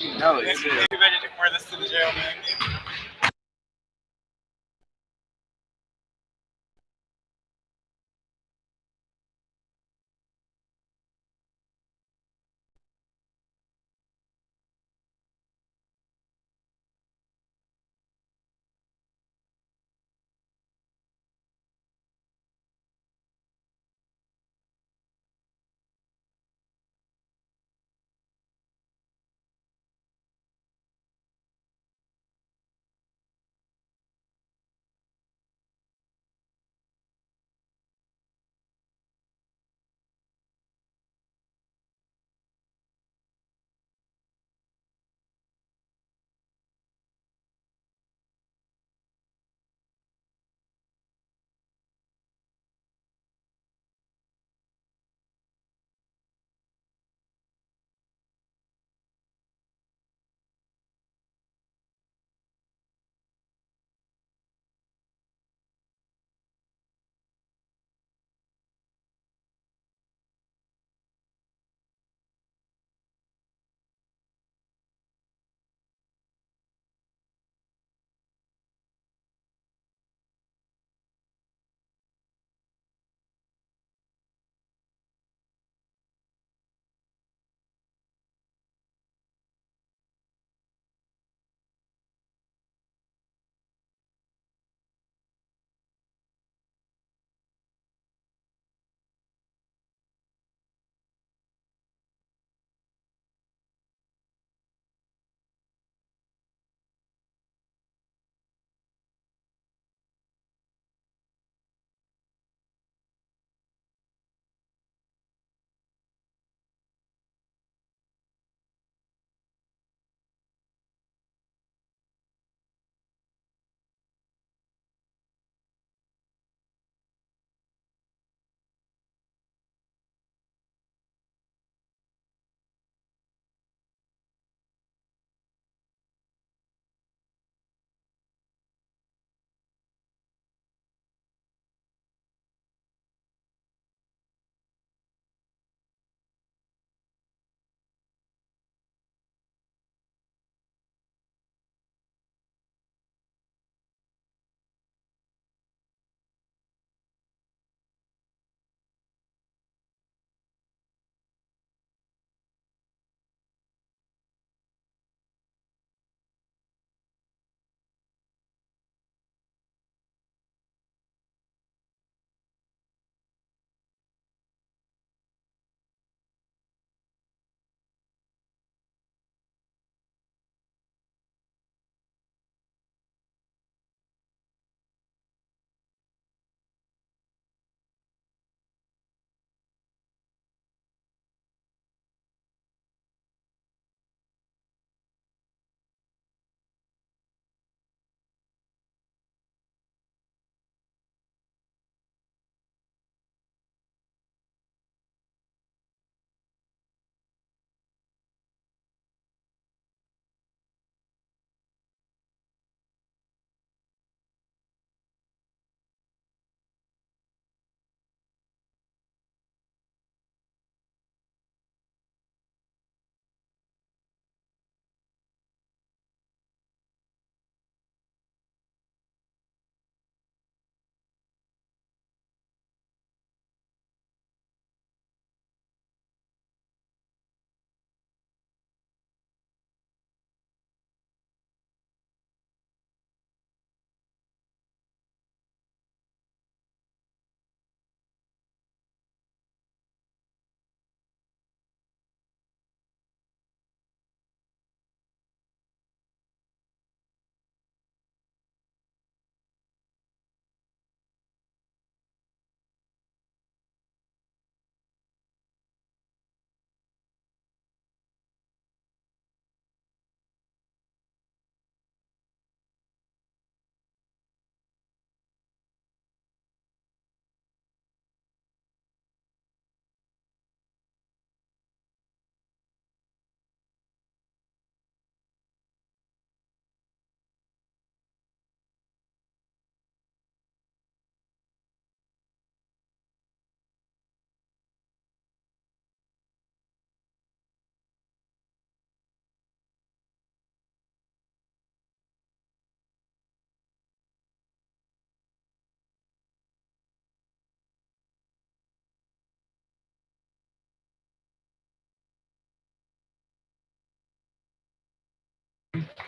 Hell yeah. Too bad you didn't wear this to the jail, man.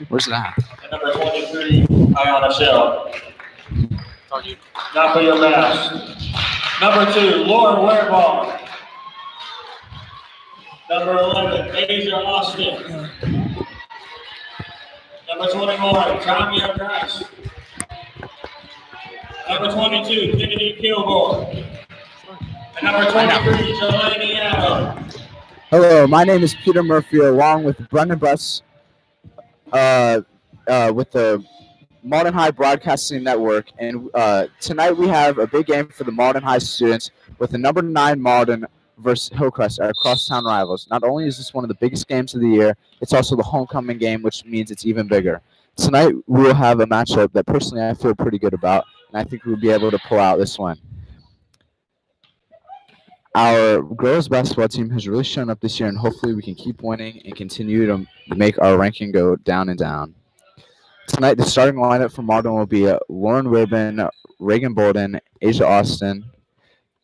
Where's that? Number 23, Ayana Shell. Not for your pass. Number 2, Lauren Wareball. Number 11, Asia Austin. Number 21, Tanya Price. Number 22, Kennedy Kilgore. And number 23, Jelani Adams. Hello, my name is Peter Murphy, along with Brendan Buss, with the Mauldin High Broadcasting Network, and tonight we have a big game for the Mauldin High students with the number 9 Mauldin versus Hillcrest, our crosstown rivals. Not only is this one of the biggest games of the year, it's also the homecoming game, which means it's even bigger. Tonight we will have a matchup that personally I feel pretty good about, and I think we'll be able to pull out this one. Our girls basketball team has really shown up this year, and hopefully we can keep winning and continue to make our ranking go down and down. Tonight, the starting lineup for Mauldin will be Lauren Ribbon, Reagan Bolden, Asia Austin,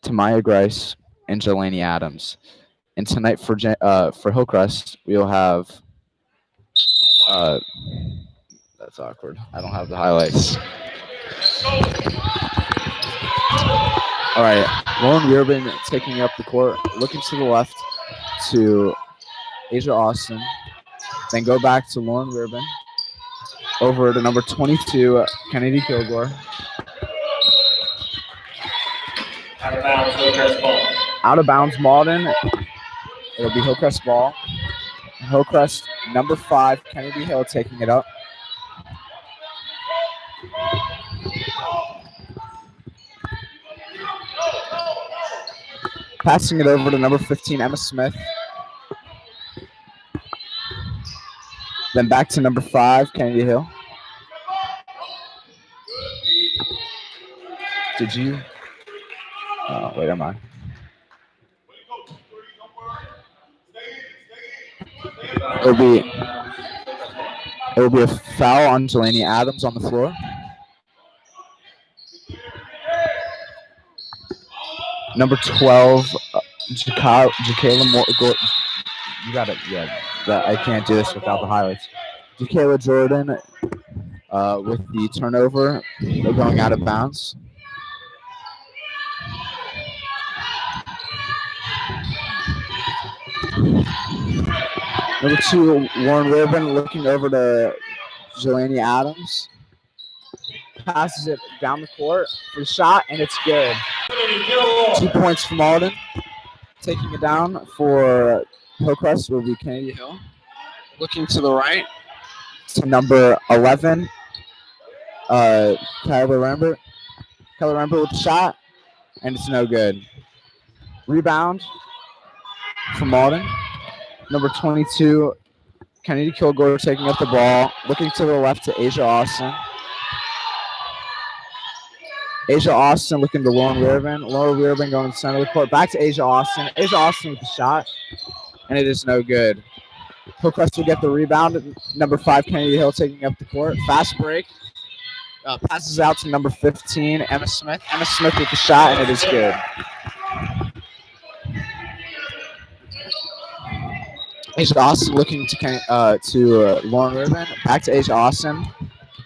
Tamaya Grice, and Jelani Adams. And tonight for Hillcrest, we'll have. That's awkward. I don't have the highlights. All right, Lauren Ribbon taking up the court, looking to the left to Asia Austin, then go back to Lauren Ribbon. Over to number 22, Kennedy Kilgore. Out of bounds, Hillcrest ball. Out of bounds, Mauldin. It'll be Hillcrest ball. Hillcrest, number 5, Kennedy Hill taking it up. Passing it over to number 15, Emma Smith. Then back to number 5, Kennedy Hill. Did you? Oh, wait, am I? It'll be a foul on Jelani Adams on the floor. Number 12, Jacayla Moore. You got it. Yeah, I can't do this without the highlights. Jacayla Jordan with the turnover, going out of bounds. Number 2, Lauren Ribbon looking over to Jelani Adams. Passes it down the court for the shot, and it's good. 2 points for Mauldin. Taking it down for Hillcrest will be Kennedy Hill. Looking to the right to number 11, Kyler Rambert. Kyler Rambert with the shot, and it's no good. Rebound for Mauldin. Number 22, Kennedy Kilgore taking up the ball. Looking to the left to Asia Austin. Asia Austin looking to Lauren Ribbon. Lauren Ribbon going to the center of the court. Back to Asia Austin. Asia Austin with the shot, and it is no good. Hillcrest will get the rebound. Number 5, Kennedy Hill taking up the court. Fast break. Passes out to number 15, Emma Smith. Emma Smith with the shot, and it is good. Asia Austin looking to Lauren Ribbon. Back to Asia Austin.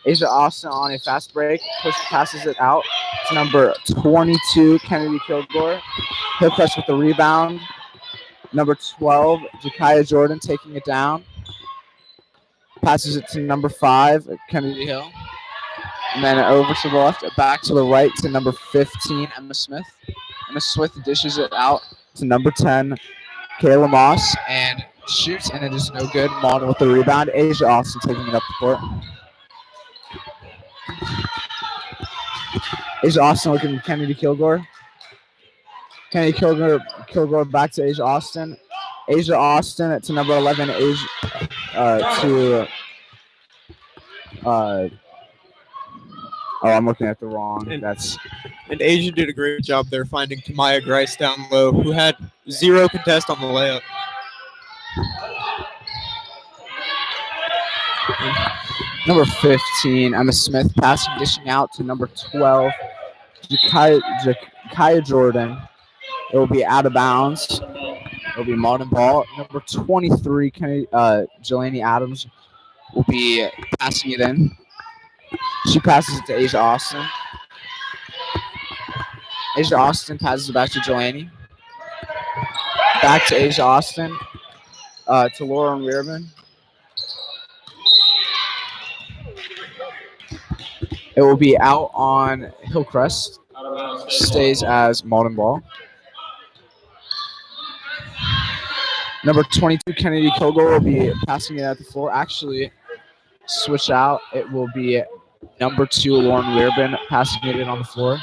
Asia Austin on a fast break. Passes it out to number 22, Kennedy Kilgore. Hillcrest with the rebound. Number 12, Jakaya Jordan taking it down. Passes it to number 5, Kennedy Hill. And then over to the left, back to the right to number 15, Emma Smith. Emma Smith dishes it out to number 10, Kayla Moss, and shoots, and it is no good. Mauldin with the rebound. Asia Austin taking it up the court. Asia Austin looking at Kennedy Kilgore. Kennedy Kilgore back to Asia Austin. Asia Austin to number 11. I'm looking at the wrong. And Asia did a great job there finding Tamaya Grice down low, who had 0 contest on the layup. Number 15, Emma Smith, passing, dishing out to number 12, Jakaya Jordan. It will be out of bounds. It will be Mauldin ball. Number 23, Jelani Adams will be passing it in. She passes it to Asia Austin. Asia Austin passes it back to Jelani. Back to Asia Austin. To Lauren Weirman. It will be out on Hillcrest. Out of bounds. Stays as Mauldin ball. Number 22, Kennedy Kogel will be passing it at the floor. Actually, switch out. It will be number 2, Lauren Weirman, passing it in on the floor.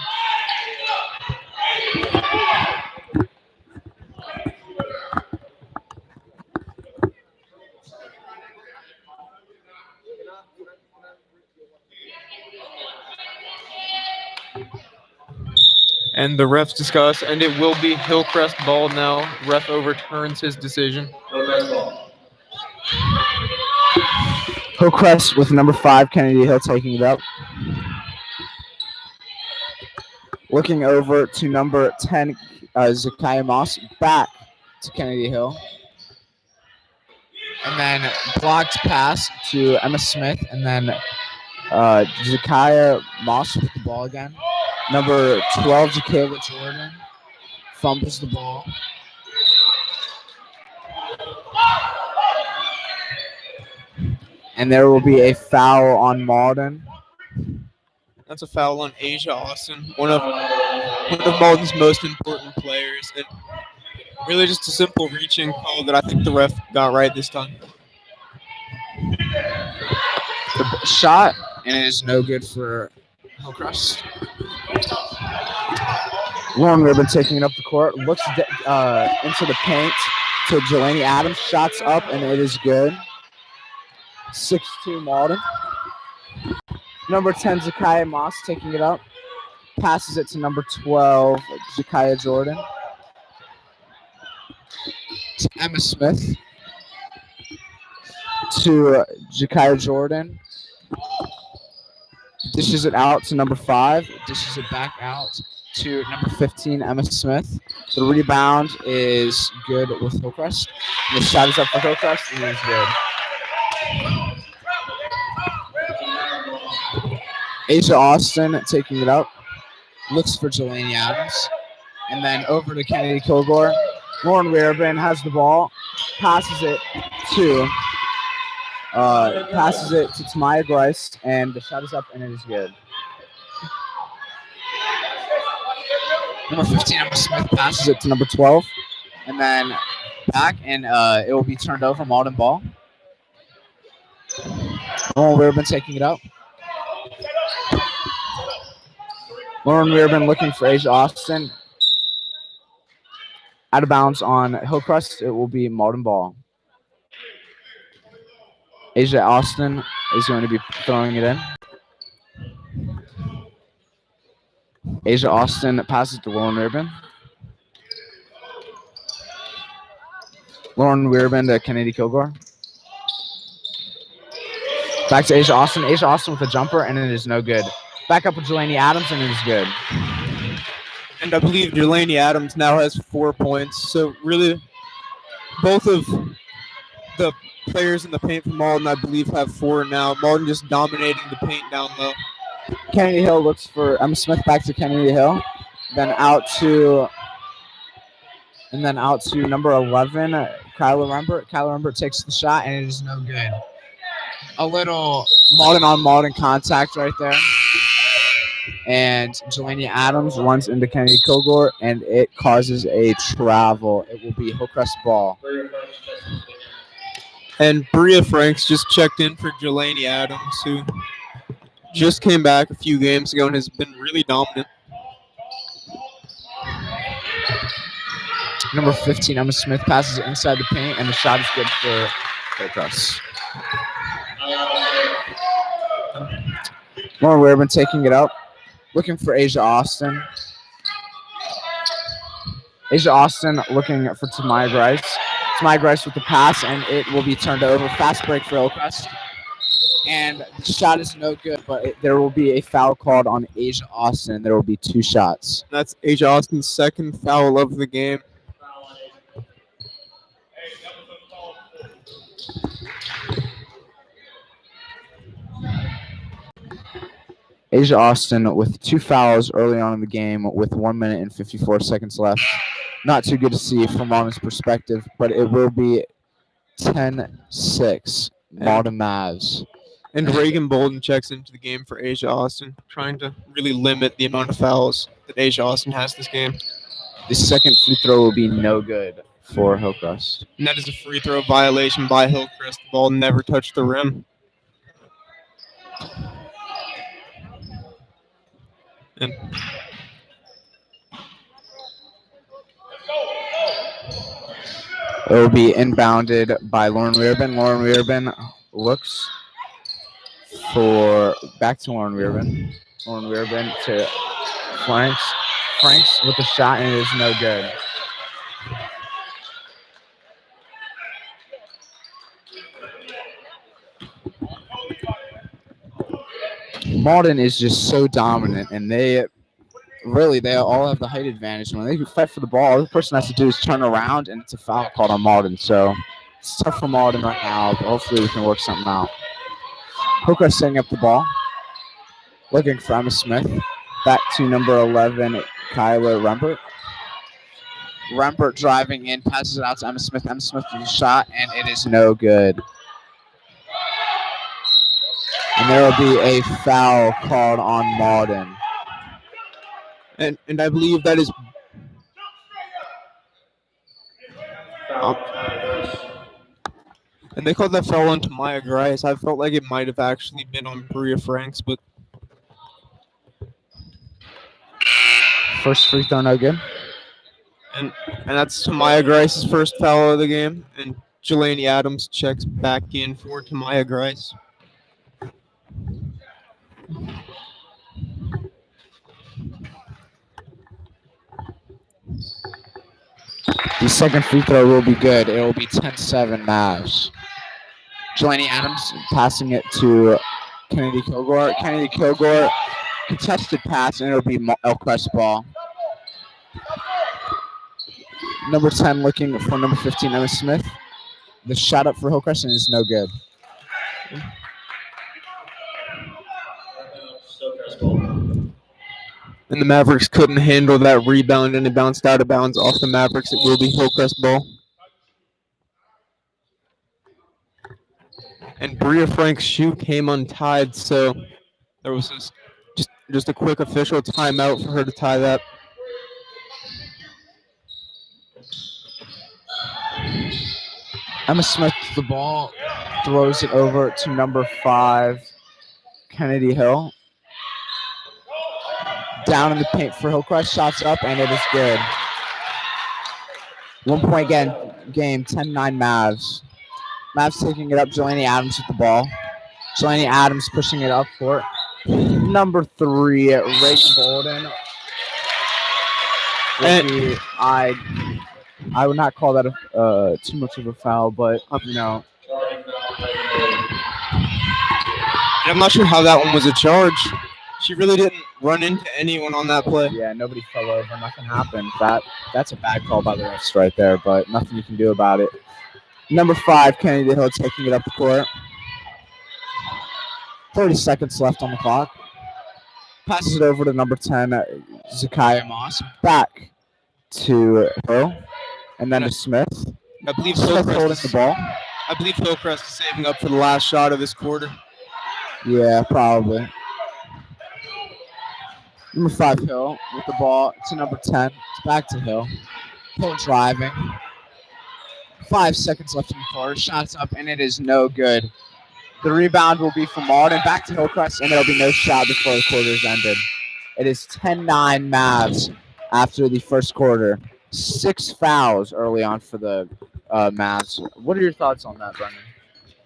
And the refs discuss, and it will be Hillcrest ball now. Ref overturns his decision. Hillcrest ball. Hillcrest with number 5, Kennedy Hill, taking it up. Looking over to number 10, Zakiya Moss, back to Kennedy Hill. And then blocked pass to Emma Smith, and then Zakiya Moss with the ball again. Number 12, Jaquela Jordan, fumbles the ball. And there will be a foul on Mauldin. That's a foul on Asia Austin, one of Mauldin's most important players, and really just a simple reaching call that I think the ref got right this time. The shot, and it is no good for Hillcrest. Lauren Ribbon taking it up the court, looks into the paint to Jelani Adams, shots up, and it is good. 6-2 Mauldin. Number 10, Zakiya Moss taking it up, passes it to number 12, Zakiya Jordan. To Emma Smith. To Zakiya Jordan. Dishes it out to number 5. Dishes it back out to number 15, Emma Smith. The rebound is good with Hillcrest. And the shot is up for Hillcrest, and it is good. Asia Austin taking it up. Looks for Jelani Adams. And then over to Kennedy Kilgore. Lauren Weirban has the ball. Passes it to Tamaya Grice, and the shot is up, and it is good. Number 15, Emma Smith, passes it to number 12, and then back, and it will be turned over, Mauldin ball. Lauren Weirban taking it up. Lauren Weirban looking for Asia Austin. Out of bounds on Hillcrest, it will be Mauldin ball. Asia Austin is going to be throwing it in. Asia Austin passes to Lauren Weirban. Lauren Weirban to Kennedy Kilgore. Back to Asia Austin. Asia Austin with a jumper, and it is no good. Back up with Jelani Adams, and it is good. And I believe Jelani Adams now has 4 points. So really, both of the players in the paint for Mauldin, I believe, have 4 now. Mauldin just dominating the paint down low. Kennedy Hill looks for Emma Smith, back to Kennedy Hill. Then out to number 11, Kyla Rembert. Kyla Rembert takes the shot, and it is no good. A little Mauldin on Mauldin contact right there. And Jelani Adams runs into Kennedy Kilgore, and it causes a travel. It will be Hillcrest ball. And Bria Franks just checked in for Jelani Adams, who just came back a few games ago and has been really dominant. Number 15, Emma Smith, passes it inside the paint, and the shot is good for Hillcrest. Lauren Weirban taking it up, looking for Asia Austin. Asia Austin looking for Tamaya Grice. Tamaya Grice with the pass, and it will be turned over. Fast break for Hillcrest. And the shot is no good, but there will be a foul called on Asia Austin. There will be 2 shots. That's Asia Austin's second foul of the game. Asia Austin with 2 fouls early on in the game with 1 minute and 54 seconds left. Not too good to see from Mauldin's perspective, but it will be 10-6. Mauldin Mavs. And Reagan Bolden checks into the game for Asia Austin, trying to really limit the amount of fouls that Asia Austin has this game. The second free throw will be no good for Hillcrest. And that is a free throw violation by Hillcrest. The ball never touched the rim. And it will be inbounded by Lauren Weirben. Lauren Weirben looks for back to Lauren Weirben. Lauren Weirben to Franks. Franks with the shot, and it is no good. Mauldin is just so dominant, and they all have the height advantage. When they fight for the ball, all the person has to do is turn around, and it's a foul called on Mauldin. So it's tough for Mauldin right now, but hopefully we can work something out. Hooker setting up the ball, looking for Emma Smith. Back to number 11, Kyla Rempert. Rempert driving in, passes it out to Emma Smith. Emma Smith with a shot, and it is no good. And there will be a foul called on Mauldin. And I believe that is and they called that foul on Tamaya Grice. I felt like it might have actually been on Bria Franks, but first free throw no good. And that's Tamaya Grice's first foul of the game. And Jelani Adams checks back in for Tamaya Grice. The second free throw will be good. It will be 10-7 Mavs. Jelani Adams passing it to Kennedy Kilgore. Kennedy Kilgore, contested pass, and it'll be Hillcrest ball. Number 10 looking for number 15, Emma Smith. The shot up for Hillcrest is no good. And the Mavericks couldn't handle that rebound, and it bounced out of bounds off the Mavericks. It will be Hillcrest ball. And Bria Frank's shoe came untied, so there was just a quick official timeout for her to tie that. Emma Smith with the ball, throws it over to number 5, Kennedy Hill. Down in the paint for Hillcrest, shots up, and it is good. 1 point game, 10-9 Mavs. Mavs taking it up, Jelani Adams with the ball. Jelani Adams pushing it up for number 3, Reagan Bolden. And I would not call that too much of a foul, but you know. I'm not sure how that one was a charge. She really didn't run into anyone on that play. Yeah, nobody fell over. Nothing happened. That's a bad call by the refs right there, but nothing you can do about it. Number 5, Kennedy Hill taking it up the court. 30 seconds left on the clock. Passes it over to number 10, Zakiah Moss. Back to Hill. And then to Smith. I believe Smith holding the ball. I believe Hillcrest is saving up for the last shot of this quarter. Yeah, probably. Number 5, Hill with the ball to number 10. It's back to Hill. Hill driving. 5 seconds left in the quarter. Shots up, and it is no good. The rebound will be from Mauldin. Back to Hillcrest, and there will be no shot before the quarter is ended. It is 10-9 Mavs after the first quarter. 6 fouls early on for the Mavs. What are your thoughts on that, Brendan?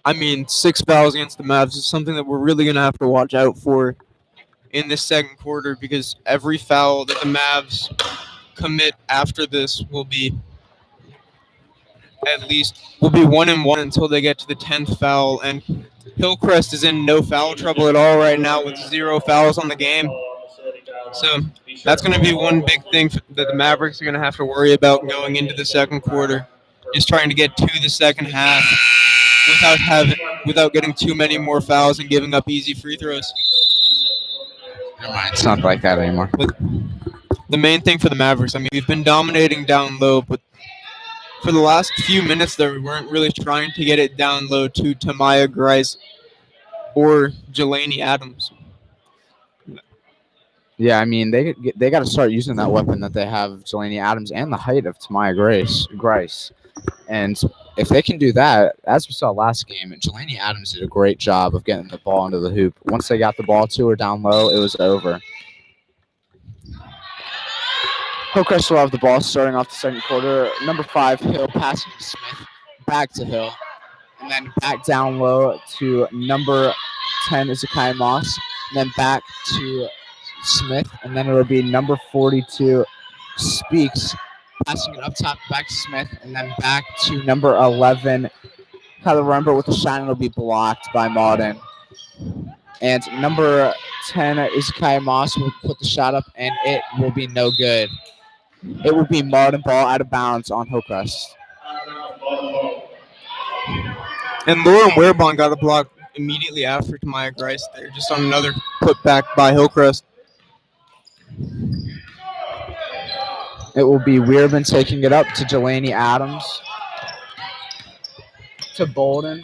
I mean, 6 fouls against the Mavs is something that we're really going to have to watch out for in this second quarter, because every foul that the Mavs commit after this will be 1-1 until they get to the 10th foul. And Hillcrest is in no foul trouble at all right now with 0 fouls on the game. So that's going to be one big thing that the Mavericks are going to have to worry about going into the second quarter, is trying to get to the second half without getting too many more fouls and giving up easy free throws. Never mind, it's not like that anymore. The main thing for the Mavericks, I mean, we've been dominating down low, but for the last few minutes there, we weren't really trying to get it down low to Tamaya Grice or Jelani Adams. Yeah, I mean they got to start using that weapon that they have, Jelani Adams, and the height of Tamaya Grice. And if they can do that, as we saw last game, Jelani Adams did a great job of getting the ball into the hoop. Once they got the ball to her down low, it was over. Hillcrest will have the ball starting off the second quarter. Number 5, Hill, passing to Smith, back to Hill, and then back down low to number 10, Izakai Moss, and then back to Smith, and then it will be number 42, Speaks, passing it up top, back to Smith, and then back to number 11, Kyler Rumber with the shot, and it'll be blocked by Mauldin. And number 10, Izakai Moss, will put the shot up, and it will be no good. It will be Mauldin ball out of bounds on Hillcrest. And Lauren Werbon got a block immediately after Tamaya Grice there, just on another putback by Hillcrest. It will be Weirman taking it up to Jelani Adams. To Bolden.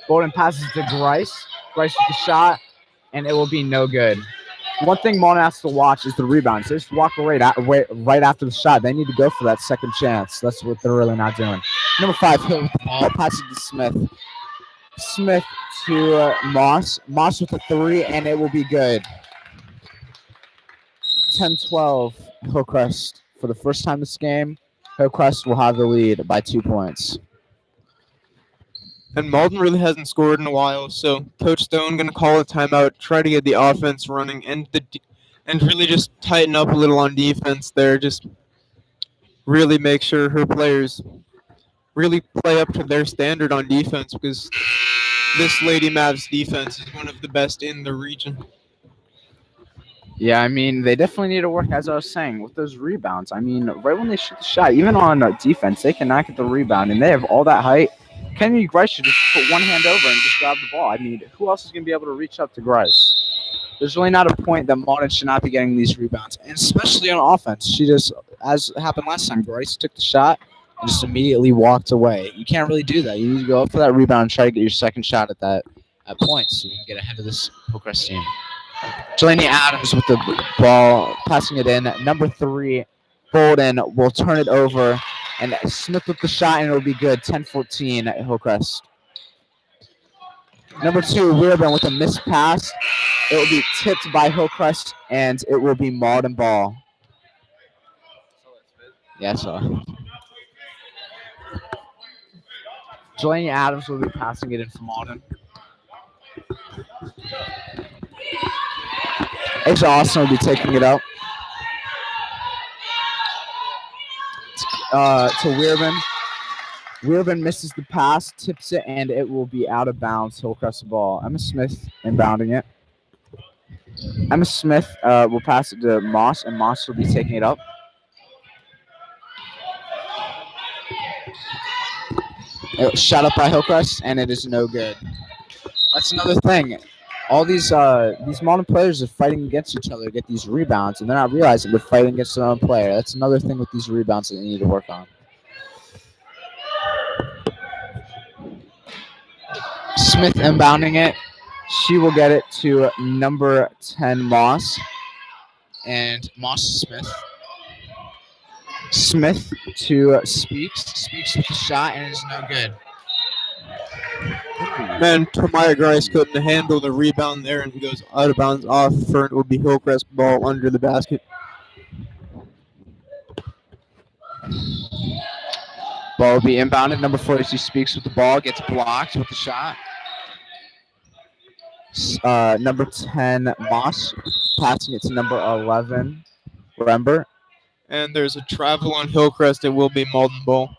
Bolden passes to Grice. Grice with the shot, and it will be no good. One thing Mauldin has to watch is the rebounds. They just walk right after the shot. They need to go for that second chance. That's what they're really not doing. Number 5, Hill with the ball, passes to Smith. Smith to Moss. Moss with a 3, and it will be good. 10-12, Hillcrest. For the first time this game, Hillcrest will have the lead by 2 points. And Mauldin really hasn't scored in a while, so Coach Stone going to call a timeout, try to get the offense running, and really just tighten up a little on defense there. Just really make sure her players really play up to their standard on defense, because this Lady Mavs defense is one of the best in the region. Yeah, I mean, they definitely need to work, as I was saying, with those rebounds. I mean, right when they shoot the shot, even on defense, they cannot get the rebound, and they have all that height. Kennedy Grice should just put one hand over and just grab the ball. I mean, who else is going to be able to reach up to Grice? There's really not a point that Mauldin should not be getting these rebounds, and especially on offense. She just, as happened last time, Grice took the shot and just immediately walked away. You can't really do that. You need to go up for that rebound and try to get your second shot at point so you can get ahead of this Hillcrest team. Jelani Adams with the ball, passing it in. Number 3, Bolden will turn it over. And Smith with the shot, and it'll be good. 10-14 at Hillcrest. Number 2, Weirban with a missed pass. It will be tipped by Hillcrest, and it will be Mauldin ball. Yeah, so. Jelani Adams will be passing it in for Mauldin. Asia Austin will be taking it up. To Weirban. Weirban misses the pass, tips it, and it will be out of bounds. Hillcrest ball. Emma Smith inbounding it. Emma Smith will pass it to Moss, and Moss will be taking it up. It was shot up by Hillcrest, and it is no good. That's another thing. All these modern players are fighting against each other to get these rebounds, and they're not realizing they're fighting against their own player. That's another thing with these rebounds that they need to work on. Smith inbounding it. She will get it to number 10, Moss. And Moss to Smith. Smith to Speaks. Speaks with the shot, and it is no good. Man, Tamaya Grice couldn't handle the rebound there, and he goes out of bounds off for it will be Hillcrest ball under the basket. Ball will be inbounded. Number 42 Speaks with the ball, gets blocked with the shot. Number 10 Moss passing it to number 11 Rember. And there's a travel on Hillcrest. It will be Mauldin ball.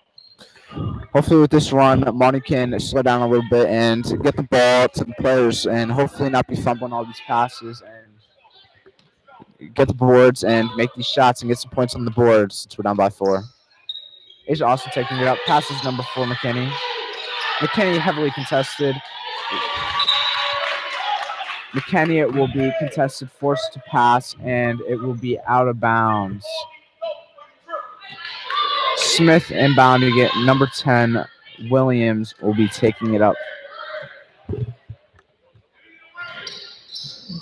Hopefully with this run, Monty can slow down a little bit and get the ball to the players and hopefully not be fumbling all these passes and get the boards and make these shots and get some points on the board since we're down by 4. Asia also taking it up. Passes number 4, McKinney. McKinney heavily contested. McKenny will be contested, forced to pass, and it will be out of bounds. Smith inbounding it. Number 10, Williams, will be taking it up.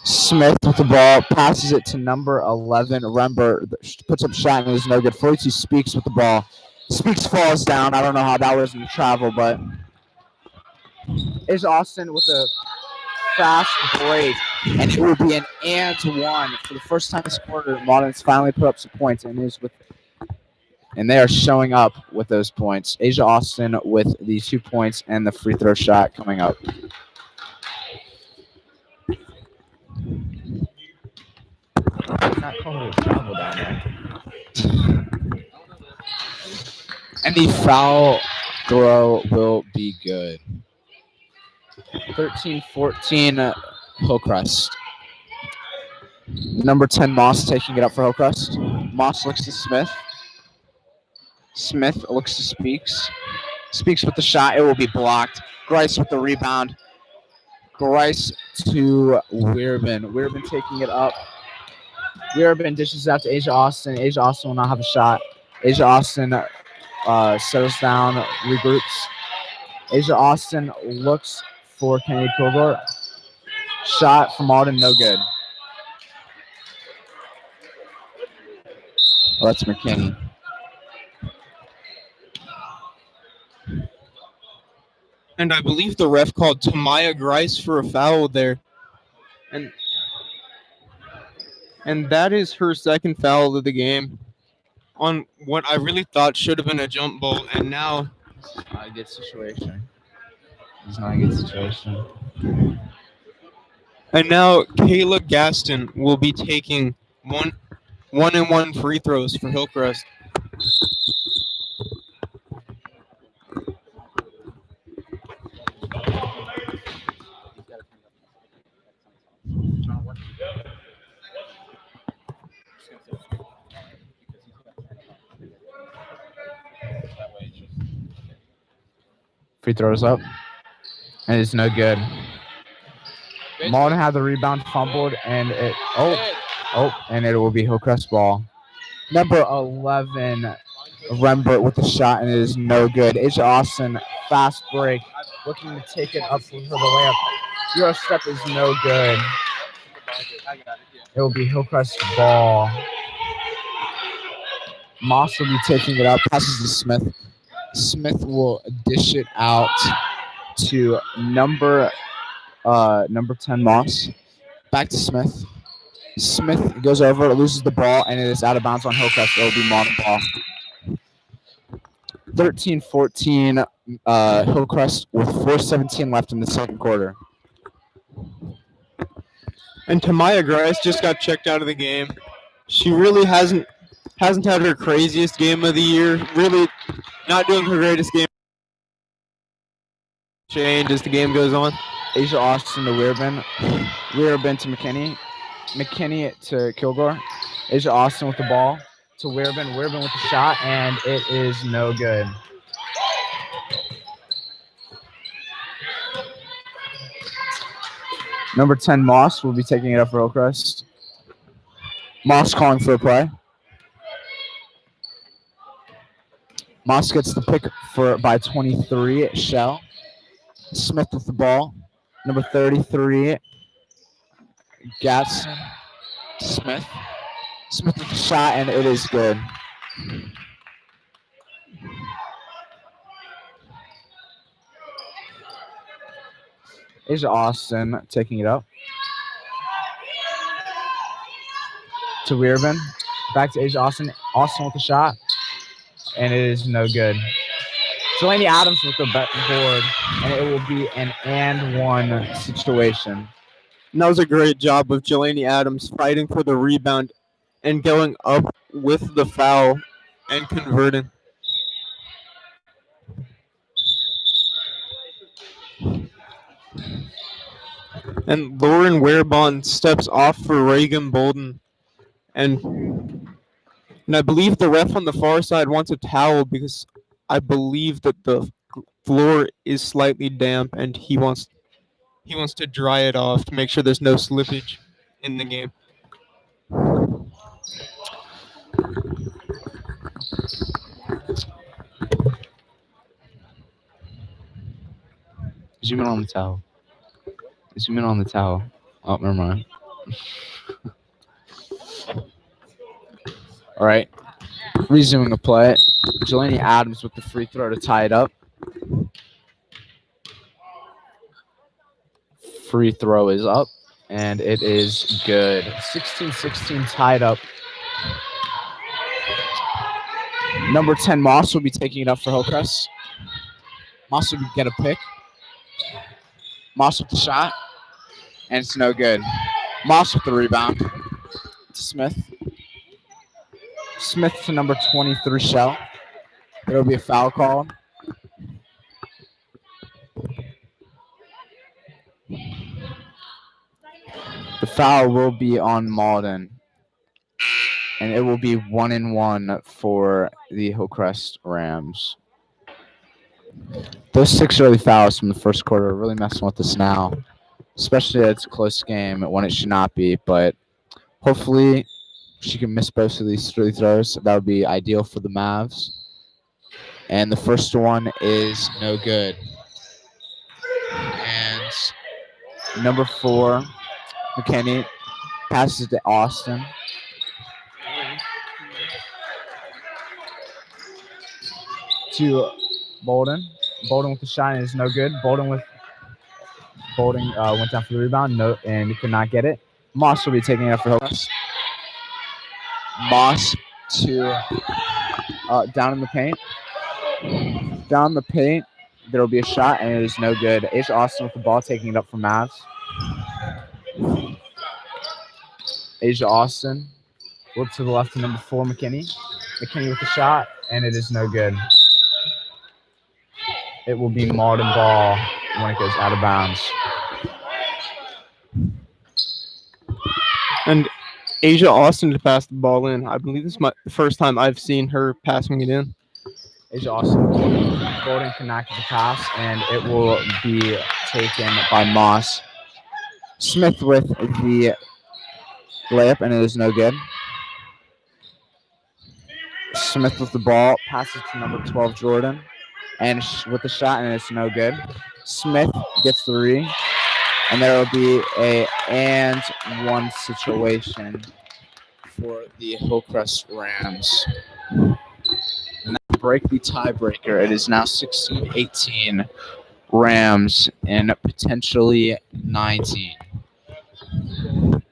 Smith with the ball, passes it to number 11, Rember, puts up shot and is no good. 42 Speaks with the ball. Speaks falls down. I don't know how that was in travel, but is Austin with a fast break, and it will be an and one for the first time this quarter. Mauldin's finally put up some points, and they are showing up with those points. Asia Austin with the 2 points and the free throw shot coming up. Not calling it travel down there. And the foul throw will be good. 13-14 Hillcrest. Number 10 Moss taking it up for Hillcrest. Moss looks to Smith. Smith looks to Speaks. Speaks with the shot. It will be blocked. Grice with the rebound. Grice to Weirben. Weirben taking it up. Weirben dishes out to Asia Austin. Asia Austin will not have a shot. Asia Austin settles down, regroups. Asia Austin looks for Kennedy Kilgore. Shot from Mauldin, no good. Oh, that's McKinney. And I believe the ref called Tamaya Grice for a foul there. And that is her second foul of the game on what I really thought should have been a jump ball. And now It's not a good situation. It's not a good situation. And now Kayla Gaston will be taking one and one free throws for Hillcrest. Free throws up. And it's no good. Mauldin had the rebound, fumbled, and it and it will be Hillcrest ball. Number 11, Rembert with the shot, and it is no good. Asia Austin, fast break, looking to take it up for the layup. Euro step is no good. It will be Hillcrest ball. Moss will be taking it up, passes to Smith. Smith will dish it out to number 10 Moss. Back to Smith. Smith goes over, loses the ball, and it is out of bounds on Hillcrest. It will be Mauldin ball. 13-14 Hillcrest with 4:17 left in the second quarter. And Tamaya Grice just got checked out of the game. She really hasn't had her craziest game of the year. Really not doing her greatest game. Change as the game goes on. Asia Austin to Weirben. Weirben to McKinney. McKinney to Kilgore. Asia Austin with the ball to Weirben. Weirben with the shot, and it is no good. Number 10 Moss will be taking it up for Hillcrest. Moss calling for a play. Moss gets the pick by 23. Shell. Smith with the ball. Number 33. Gatson. Smith. Smith with the shot, and it is good. Asia Austin taking it up. To Weirben. Back to Asia Austin. Austin with the shot. And it is no good. Delaney Adams with the board. And it will be an and one situation. And that was a great job of Jelani Adams fighting for the rebound and going up with the foul and converting. And Lauren Warebond steps off for Reagan Bolden. And I believe the ref on the far side wants a towel because I believe that the floor is slightly damp and he wants he wants to dry it off to make sure there's no slippage in the game. Zoom in on the towel. Zoom in on the towel. Oh, never mind. All right. Resuming the play. Jelani Adams with the free throw to tie it up. Free throw is up, and it is good. 16-16 tied up. Number 10, Moss will be taking it up for Hillcrest. Moss will get a pick. Moss with the shot, and it's no good. Moss with the rebound to Smith. Smith to number 23, Shell. There will be a foul called. The foul will be on Mauldin, and it will be 1-1 for the Hillcrest Rams. Those 6 early fouls from the first quarter are really messing with us now, especially that it's a close game when it should not be. But hopefully she can miss both of these free throws. That would be ideal for the Mavs. And the first one is no good. And number 4, McKinney, passes it to Austin. To Mauldin. Mauldin with the shot and it's no good. Mauldin went down for the rebound, and he could not get it. Moss will be taking it up for Hillcrest. Moss to down in the paint. Down in the paint, there will be a shot, and it is no good. Asia Austin with the ball, taking it up for Mavs. Asia Austin, look to the left to number 4, McKinney. McKinney with the shot, and it is no good. It will be Mauldin ball when it goes out of bounds. And Asia Austin to pass the ball in. I believe this is the first time I've seen her passing it in. Asia Austin, Mauldin connected the pass, and it will be taken by Moss. Smith with the layup, and it is no good. Smith with the ball, passes to number 12, Jordan, and with the shot, and it's no good. Smith gets the three, and there will be a and one situation for the Hillcrest Rams. And that will break the tiebreaker. It is now 16-18 Rams and potentially 19.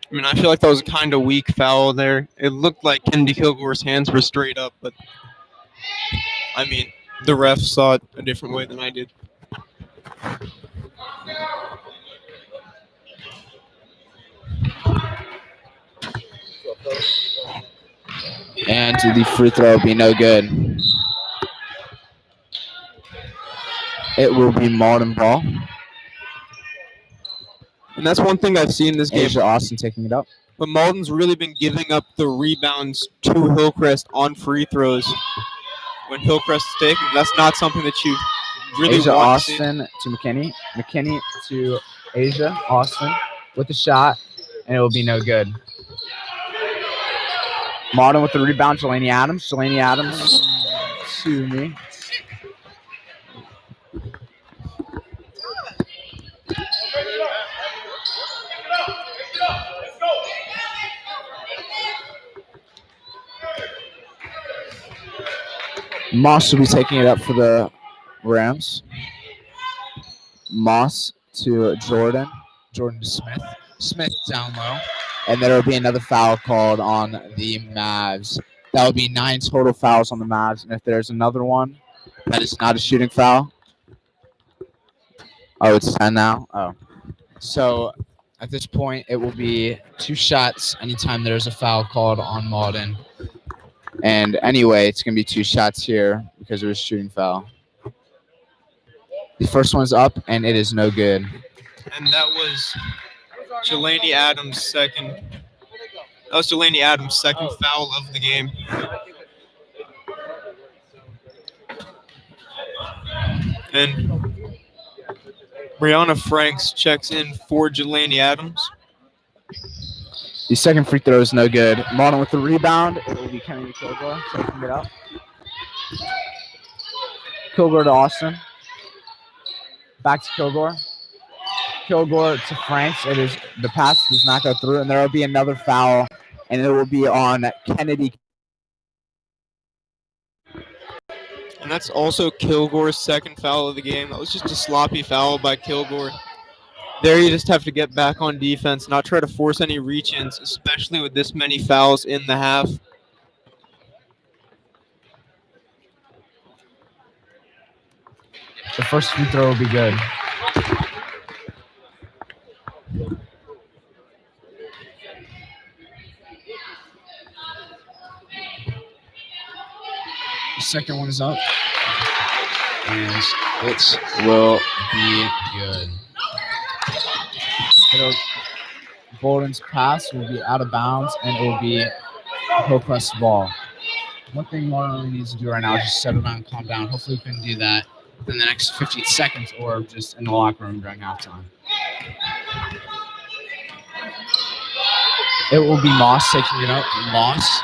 I mean, I feel like that was a kind of weak foul there. It looked like Kennedy Kilgore's hands were straight up, but I mean, the ref saw it a different way than I did. And the free throw will be no good. It will be Mauldin ball. And that's one thing I've seen in this game. Asia Austin taking it up. But Mauldin's really been giving up the rebounds to Hillcrest on free throws when Hillcrest is taking. That's not something that you really Asia want Austin to McKinney. McKinney to Asia Austin with the shot, and it will be no good. Mauldin with the rebound, Jelani Adams. Jelani Adams to me. Moss will be taking it up for the Rams. Moss to Jordan. Jordan to Smith. Smith down low. And there will be another foul called on the Mavs. That will be 9 total fouls on the Mavs. And if there's another one that is not a shooting foul. Oh, it's 10 now? Oh. So at this point, it will be 2 shots anytime there's a foul called on Mauldin. And anyway, it's going to be 2 shots here because it was a shooting foul. The first one's up, and it is no good. And that was Jelani Adams' second. That was Jelani Adams' second foul of the game. And Brianna Franks checks in for Jelani Adams. The second free throw is no good. Mauldin with the rebound. It will be Kennedy Kilgore taking it up. Kilgore to Austin. Back to Kilgore. Kilgore to Franks. It is the pass does not go through, and there will be another foul, and it will be on Kennedy. And that's also Kilgore's second foul of the game. That was just a sloppy foul by Kilgore. There you just have to get back on defense, not try to force any reach-ins, especially with this many fouls in the half. The first free throw will be good. The second one is up. And it will be good. Mauldin's pass will be out of bounds, and it will be Hillcrest's ball. One thing Mauldin needs to do right now is just settle down, calm down. Hopefully we can do that within the next 15 seconds or just in the locker room during halftime. It will be Moss taking it up. Moss.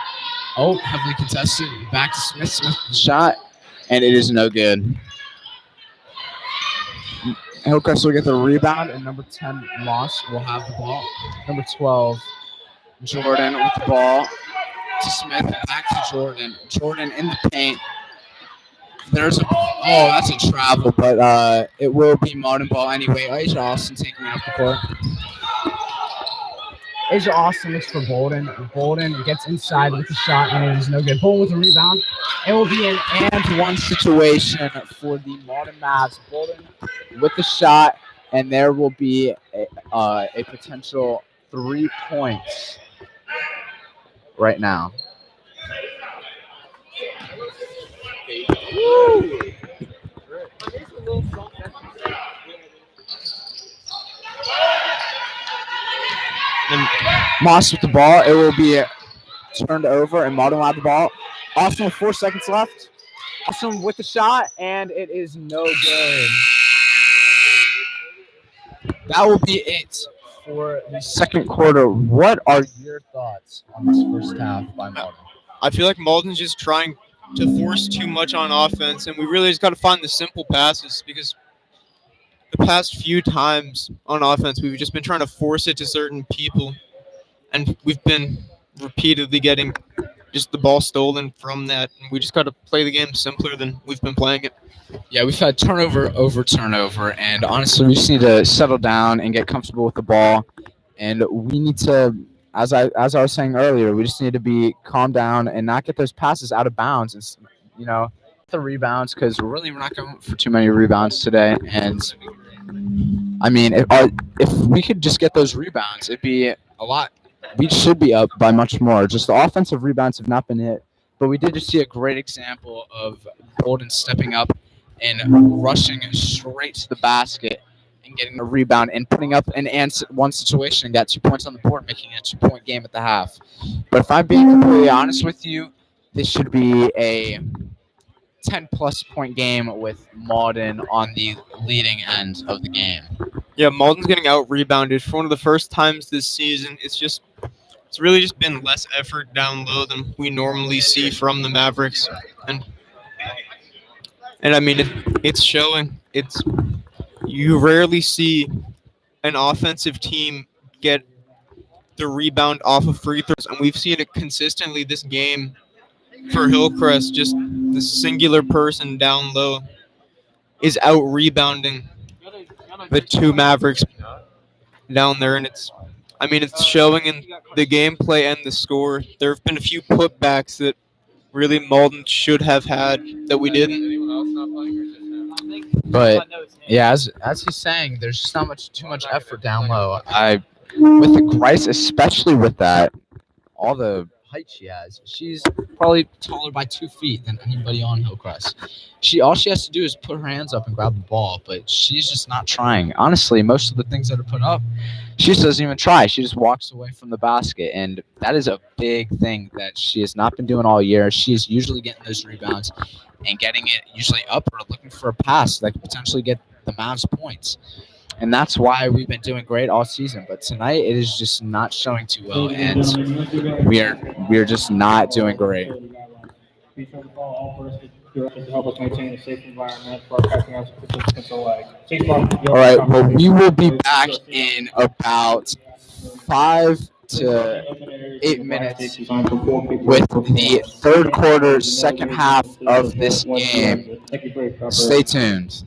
Oh, heavily contested. Back to Smith. Smith with the shot, and it is no good. Hillcrest will get the rebound, and number 10, Moss, will have the ball. Number 12, Jordan with the ball to Smith. Back to Jordan. Jordan in the paint. There's that's a travel, but it will be Mauldin ball anyway. Asia Austin taking it up the court. Asia Austin looks for Mauldin. Mauldin gets inside with the shot, and it is no good. Mauldin with the rebound. It will be an and-one situation for the Mauldin Mavs. Mauldin with the shot, and there will be a potential 3 points right now. Woo! And Moss with the ball. It will be turned over, and Mauldin will have the ball. Austin with 4 seconds left. Austin with the shot, and it is no good. That will be it for the second quarter. What are your thoughts on this first half by Mauldin? I feel like Mauldin's just trying to force too much on offense, and we really just got to find the simple passes because the past few times on offense, we've just been trying to force it to certain people, and we've been repeatedly getting just the ball stolen from that. And we just got to play the game simpler than we've been playing it. Yeah, we've had turnover over turnover, and honestly, we just need to settle down and get comfortable with the ball. And we need to, as I was saying earlier, we just need to be calm down and not get those passes out of bounds, and the rebounds, because really we're not going for too many rebounds today. And I mean, if we could just get those rebounds, it'd be a lot. We should be up by much more. Just the offensive rebounds have not been hit, but we did just see a great example of Mauldin stepping up and rushing straight to the basket and getting a rebound and putting up an one situation and got 2 points on the board, making it a 2-point game at the half. But if I'm being completely honest with you, this should be a 10-plus point game with Mauldin on the leading end of the game. Yeah, Mauldin's getting out rebounded for one of the first times this season. It's really just been less effort down low than we normally see from the Mavericks, and I mean it's showing. You rarely see an offensive team get the rebound off of free throws, and we've seen it consistently this game for Hillcrest. Just the singular person down low is out rebounding the two Mavericks down there, and it's showing in the gameplay and the score. There have been a few putbacks that really Mauldin should have had that we didn't. But yeah, as he's saying, there's just not too much effort down low. With the Grice, especially with that, all the height she has, she's probably taller by 2 feet than anybody on Hillcrest. All she has to do is put her hands up and grab the ball, but she's just not trying. Honestly, most of the things that are put up, she just doesn't even try. She just walks away from the basket, and that is a big thing that she has not been doing all year. She is usually getting those rebounds and getting it usually up or looking for a pass that could potentially get the Mavs points. and that's why we've been doing great all season. But tonight it is just not showing too well, and we are just not doing great. Be sure to follow all first directions to help us maintain a safe environment for our casting house participants alike. All right, well, we will be back in about 5 to 8 minutes with the third quarter, second half of this game. Stay tuned.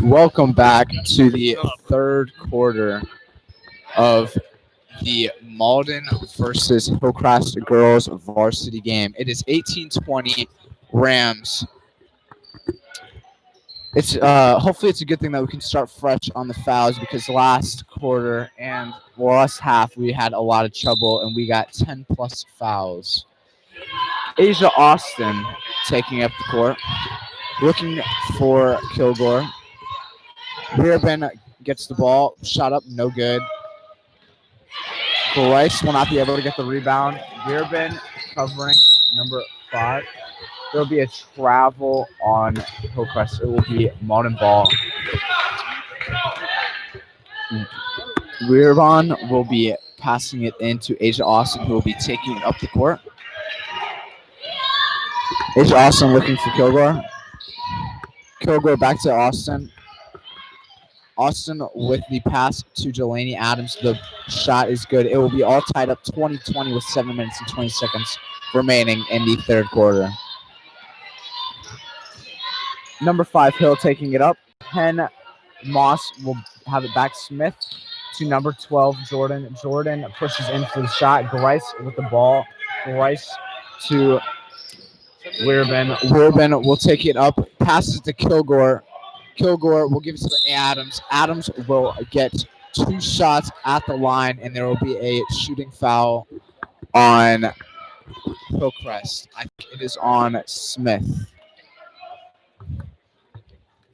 Welcome back to the third quarter of the Mauldin versus Hillcrest girls varsity game. It is 18-20 Rams. It's hopefully it's a good thing that we can start fresh on the fouls because last quarter and last half we had a lot of trouble and we got 10 plus fouls. Asia Austin taking up the court, looking for Kilgore. Rearben gets the ball, shot up, no good. Grice will not be able to get the rebound. Rearben covering number 5. There'll be a travel on Hillcrest. It will be Mauldin ball. Rearben will be passing it into Asia Austin, who will be taking it up the court. Asia Austin looking for Kilgore. Kilgore back to Austin. Austin with the pass to Delaney Adams. The shot is good. It will be all tied up 20-20 with 7 minutes and 20 seconds remaining in the third quarter. Number 5, Hill taking it up. 10, Moss will have it back. Smith to number 12, Jordan. Jordan pushes in for the shot. Grice with the ball. Grice to Weirben. Weirben will take it up. Passes to Kilgore. Kilgore will give it to Adams. Adams will get 2 shots at the line, and there will be a shooting foul on Hillcrest. I think it is on Smith.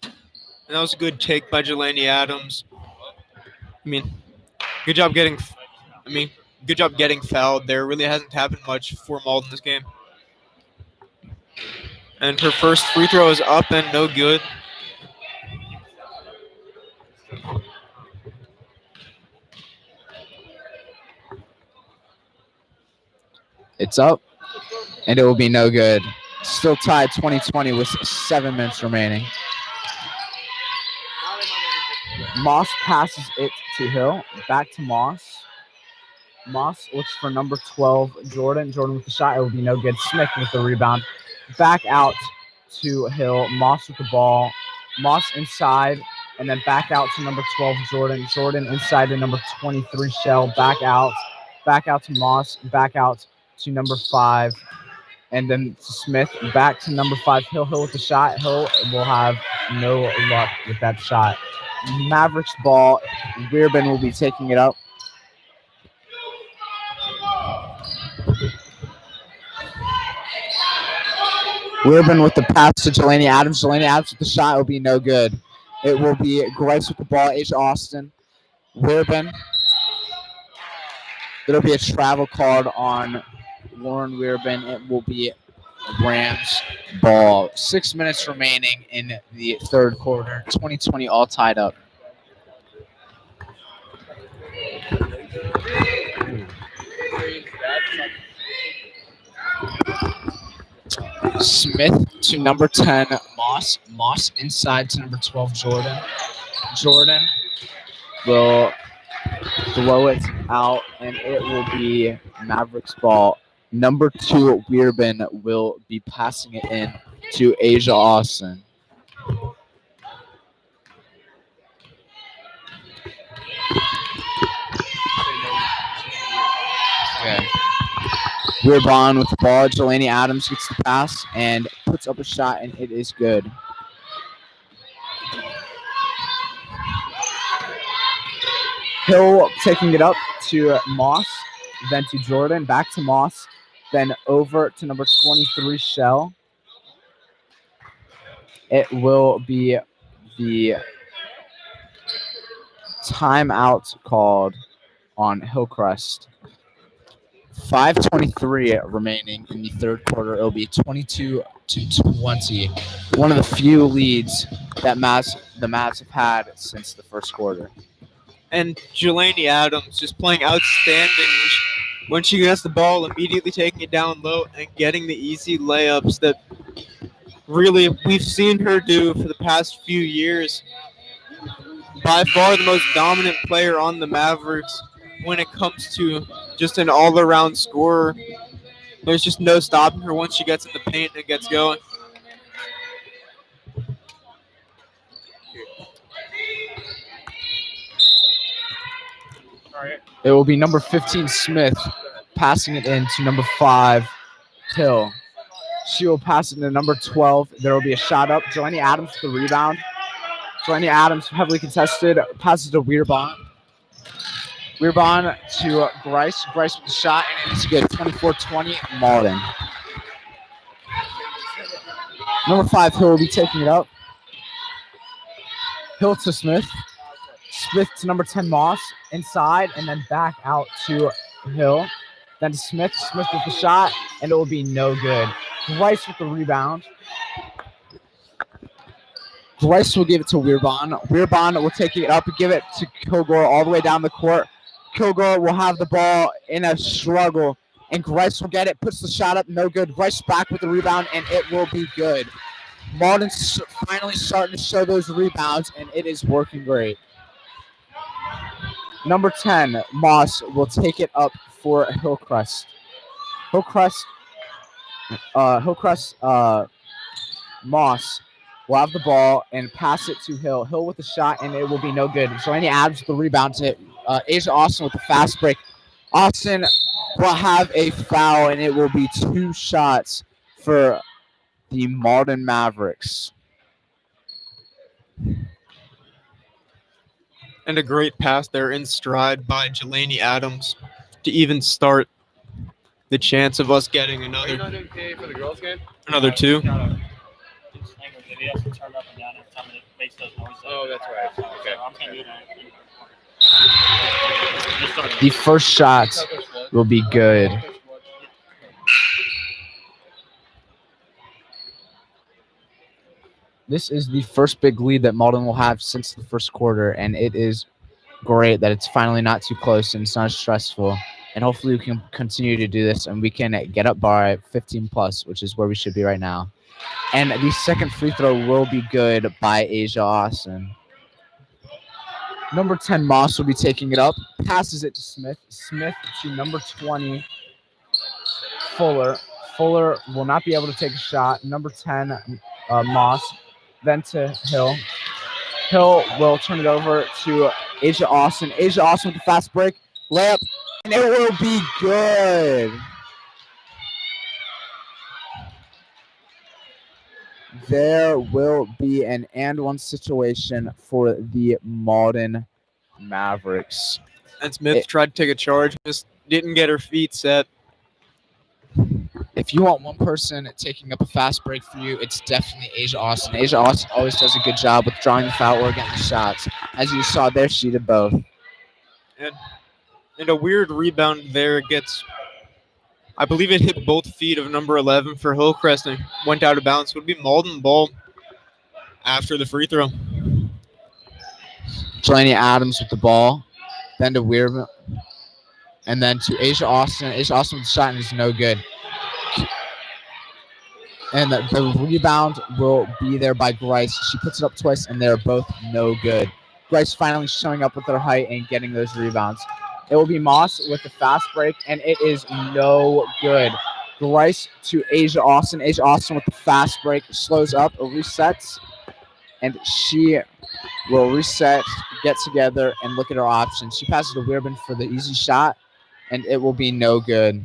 And that was a good take by Jelani Adams. Good job getting. Good job getting fouled there. Really hasn't happened much for Mauldin this game. And her first free throw is up and no good. It's up, and it will be no good. Still tied 20-20 with 7 minutes remaining. Moss passes it to Hill. Back to Moss. Moss looks for number 12, Jordan. Jordan with the shot. It will be no good. Smith with the rebound. Back out to Hill. Moss with the ball. Moss inside, and then back out to number 12, Jordan. Jordan inside to number 23, Shell. Back out. Back out to Moss. Back out to number 5. And then to Smith. Back to number 5, Hill. Hill with the shot. Hill will have no luck with that shot. Mavericks ball. Weirben will be taking it up. Weirben with the pass to Jelani Adams. Jelani Adams with the shot. It will be no good. It will be Grice with the ball. Asia Austin. Weirben. There will be a travel card on Lauren Weirben. It will be Rams ball. 6 minutes remaining in the third quarter. 20-20 all tied up. Smith to number 10, Moss. Moss inside to number 12, Jordan. Jordan will throw it out, and it will be Mavericks ball. Number 2, Weirben will be passing it in to Asia Austin. Okay. Weirben with the ball. Jelani Adams gets the pass and puts up a shot, and it is good. Hill taking it up to Moss, then to Jordan, back to Moss, then over to number 23, Shell. It will be the timeout called on Hillcrest. 5:23 remaining in the third quarter. It'll be 22-20. One of the few leads that the Mavs have had since the first quarter. And Jelani Adams just playing outstanding when she gets the ball, immediately taking it down low and getting the easy layups that really we've seen her do for the past few years. By far the most dominant player on the Mavericks when it comes to just an all-around scorer. There's just no stopping her once she gets in the paint and gets going. It will be number 15, Smith, passing it in to number 5, Hill. She will pass it to number 12. There will be a shot up. Delaney Adams with the rebound. Delaney Adams, heavily contested, passes to Weirbaugh. Weirbaugh to Grice. Grice with the shot, and it's good. 24-20, Mauldin. Number 5, Hill will be taking it up. Hill to Smith. Smith to number 10, Moss. Inside, and then back out to Hill. Then to Smith. Smith with the shot, and it will be no good. Grice with the rebound. Grice will give it to Weirbaugh. Weirbaugh will take it up and give it to Kilgore all the way down the court. Kilgore will have the ball in a struggle, and Grice will get it, puts the shot up, no good. Grice back with the rebound, and it will be good. Mauldin's finally starting to show those rebounds, and it is working great. Number 10, Moss, will take it up for Hillcrest. Hillcrest, Moss will have the ball and pass it to Hill. Hill with the shot, and it will be no good. Delaney Adams with the rebound to Asia Austin with the fast break. Austin will have a foul, and it will be 2 shots for the Mauldin Mavericks. And a great pass there in stride by Delaney Adams to even start the chance of us getting another 2. Oh, that's right. Okay. The first shot will be good. This is the first big lead that Mauldin will have since the first quarter, and it is great that it's finally not too close and it's not stressful. And hopefully we can continue to do this and we can get up by 15 plus, which is where we should be right now. And the second free throw will be good by Asia Austin. Number 10, Moss, will be taking it up, passes it to Smith. Smith to number 20, Fuller. Fuller will not be able to take a shot. Number 10, Moss. Then to Hill. Hill will turn it over to Asia Austin. Asia Austin with the fast break. Layup. And it will be good. There will be an and one situation for the Mauldin Mavericks. And Smith tried to take a charge, just didn't get her feet set. If you want one person taking up a fast break for you, it's definitely Asia Austin. Asia Austin always does a good job with drawing the foul or getting the shots. As you saw there, she did both. And a weird rebound there gets, I believe it hit both feet of number 11 for Hillcrest and went out of bounds. It would be Mauldin ball after the free throw. Delaney Adams with the ball. Then to Weirman. And then to Asia Austin. Asia Austin with the shot and it's no good. And the rebound will be there by Grice. She puts it up twice, and they're both no good. Grice finally showing up with her height and getting those rebounds. It will be Moss with the fast break, and it is no good. Grice to Asia Austin. Asia Austin with the fast break. Slows up, resets, and she will reset, get together, and look at her options. She passes to Weirman for the easy shot, and it will be no good.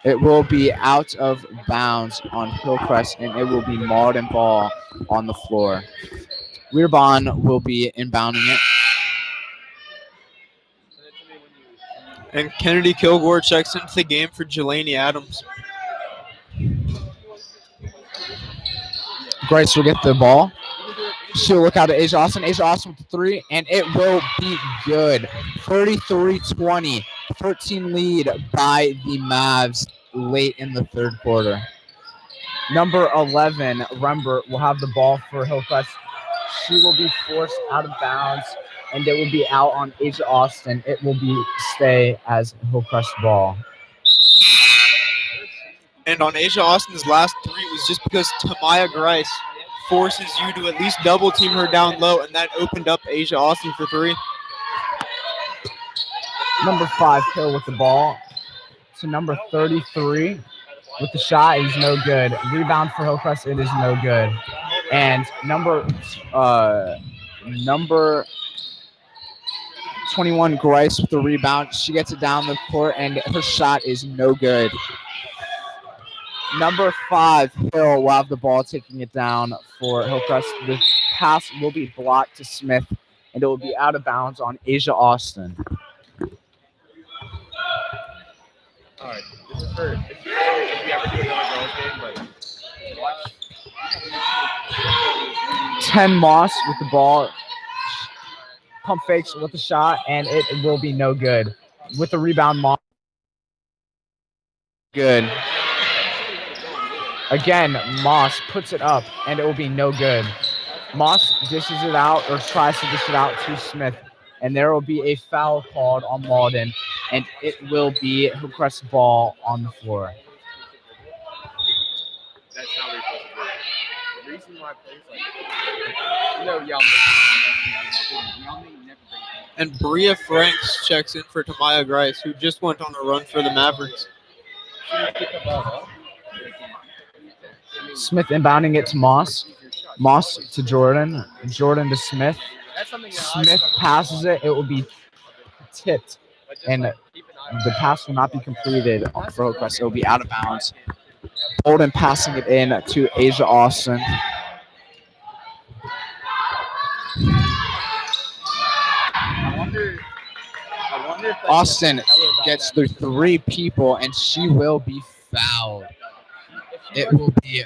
It will be out of bounds on Hillcrest, and it will be Mauldin ball on the floor. Weirbaugh will be inbounding it. And Kennedy Kilgore checks into the game for Delaney Adams. Grice will get the ball. She'll look out at Asia Austin. Asia Austin with the 3, and it will be good. 33-20. 13 lead by the Mavs late in the third quarter. Number 11, Rembert, will have the ball for Hillcrest. She will be forced out of bounds, and it will be out on Asia Austin. It will be stay as Hillcrest ball. And on Asia Austin's last 3, it was just because Tamaya Grice forces you to at least double team her down low, and that opened up Asia Austin for 3. Number 5, Hill with the ball to number 33 with the shot is no good. Rebound for Hillcrest, it is no good. And number 21, Grice with the rebound. She gets it down the court, and her shot is no good. Number 5, Hill will have the ball, taking it down for Hillcrest. The pass will be blocked to Smith, and it will be out of bounds on Asia Austin. All right, this is for if you ever do another girls game, but watch. 10, Moss with the ball. Pump fakes with the shot, and it will be no good. With the rebound, Moss. Good. Again, Moss puts it up, and it will be no good. Moss dishes it out, or tries to dish it out to Smith, and there will be a foul called on Mauldin, and it will be Hillcrest's ball on the floor. That's not what you're supposed to do. The reason why players And Bria Franks checks in for Tamaya Grice, who just went on a run for the Mavericks. Smith inbounding it to Moss. Moss to Jordan. Jordan to Smith. Smith passes it. It will be tipped, and the pass will not be completed for Hillcrest. It will be out of bounds. Mauldin passing it in to Asia Austin. Austin gets through 3 people, and she will be fouled. It will be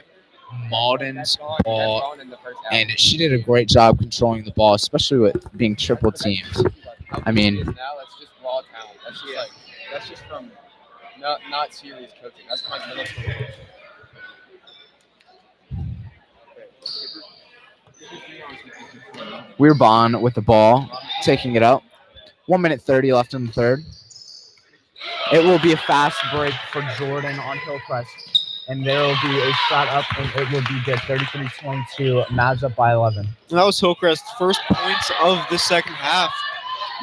Mauldin's ball, and she did a great job controlling the ball, especially with being triple teamed. I mean, now that's just raw talent. That's just from not serious coaching. That's from like middle school coaching. Weirban with the ball, taking it up. 1 minute 30 left in the third. It will be a fast break for Jordan on Hillcrest, and there will be a shot up, and it will be good. 33-22, Mavs up by 11. That was Hillcrest's first points of the second half.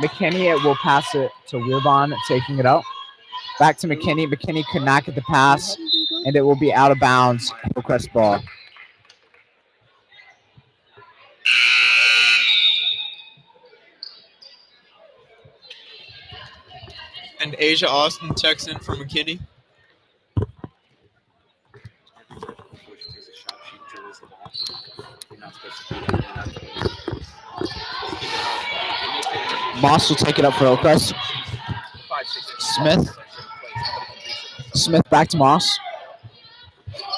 McKinney will pass it to Weirban, taking it out. Back to McKinney. McKinney could not get the pass, and it will be out of bounds. Hillcrest ball. And Asia Austin checks in for McKinney. Moss will take it up for Hillcrest. Smith. Smith back to Moss.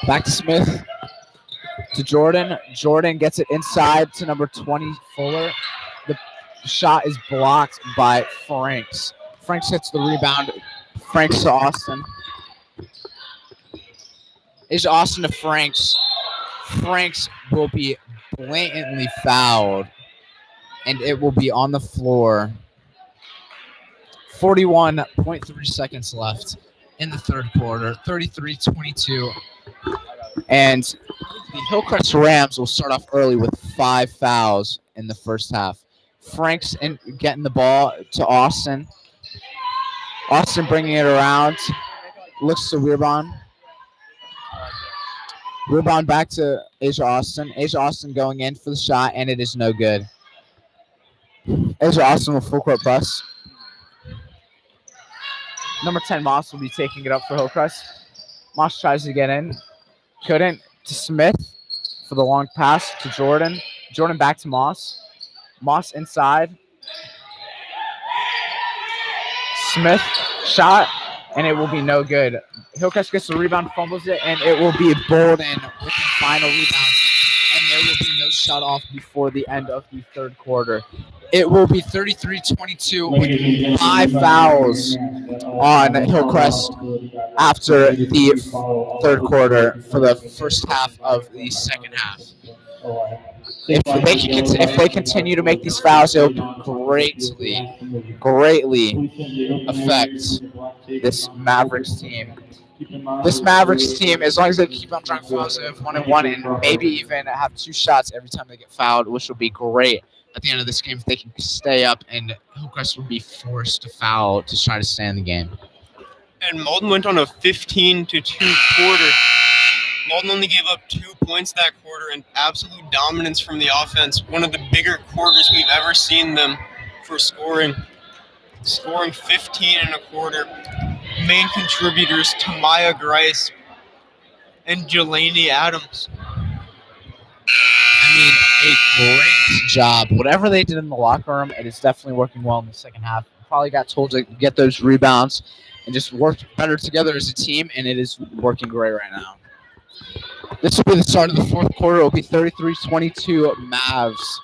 Back to Smith. To Jordan. Jordan gets it inside to number 20, Fuller. The shot is blocked by Franks. Franks hits the rebound. Franks to Austin. Is Austin to Franks. Franks will be blatantly fouled, and it will be on the floor. 41.3 seconds left in the third quarter. 33-22. And the Hillcrest Rams will start off early with 5 fouls in the first half. Franks getting the ball to Austin. Austin bringing it around. Looks to Weirban. Weirban back to Asia Austin. Asia Austin going in for the shot, and it is no good. Asia Austin with full court press. Number 10, Moss will be taking it up for Hillcrest. Moss tries to get in. Couldn't. To Smith for the long pass to Jordan. Jordan back to Moss. Moss inside. Smith shot, and it will be no good. Hillcrest gets the rebound, fumbles it, and it will be Mauldin with the final rebound. And there will be no shut off before the end of the third quarter. It will be 33-22 with 5 fouls on Hillcrest after the third quarter for the first half of the second half. If they continue to make these fouls, it will greatly affect this Mavericks team. This Mavericks team, as long as they keep on drawing fouls, they have 1-1, and maybe even have 2 shots every time they get fouled, which will be great at the end of this game if they can stay up, and Hillcrest will be forced to foul to try to stay in the game. And Mauldin went on a 15-2 quarter. Mauldin only gave up 2 points that quarter and absolute dominance from the offense. One of the bigger quarters we've ever seen them for scoring. scoring 15 and a quarter. Main contributors Tamaya Grice and Jelani Adams. I mean, a great job. Whatever they did in the locker room, it is definitely working well in the second half. Probably got told to get those rebounds and just work better together as a team, and it is working great right now. This will be the start of the fourth quarter. It will be 33-22 Mavs.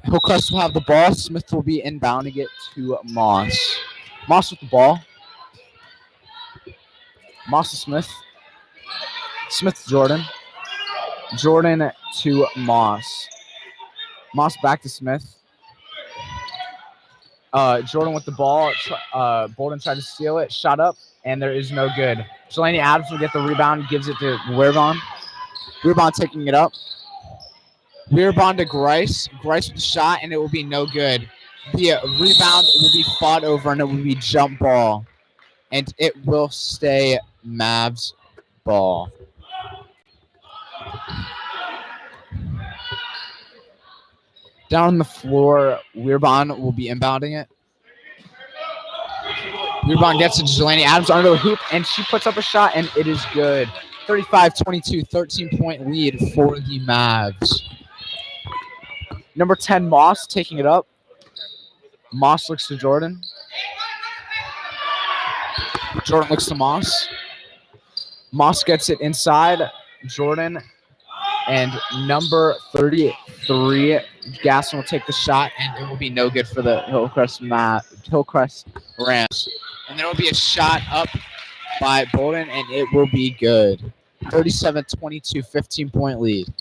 Hillcrest will have the ball. Smith will be inbounding it to Moss. Moss with the ball. Moss to Smith. Smith to Jordan. Jordan to Moss. Moss back to Smith. Jordan with the ball. Bolden tried to steal it. Shot up, and there is no good. Jelani Adams will get the rebound. Gives it to Wearbon. Wearbon taking it up. Wearbon to Grice. Grice with the shot, and it will be no good. The rebound will be fought over, and it will be jump ball. And it will stay Mavs ball. Down on the floor, Wearbon will be inbounding it. Wearbon gets it to Jelani Adams under the hoop, and she puts up a shot, and it is good. 35-22, 13-point lead for the Mavs. Number 10, Moss, taking it up. Moss looks to Jordan. Jordan looks to Moss. Moss gets it inside. Jordan and number 33, Gaston will take the shot, and it will be no good for the Hillcrest Rams. And there will be a shot up by Bolden, and it will be good. 37-22, 15-point lead.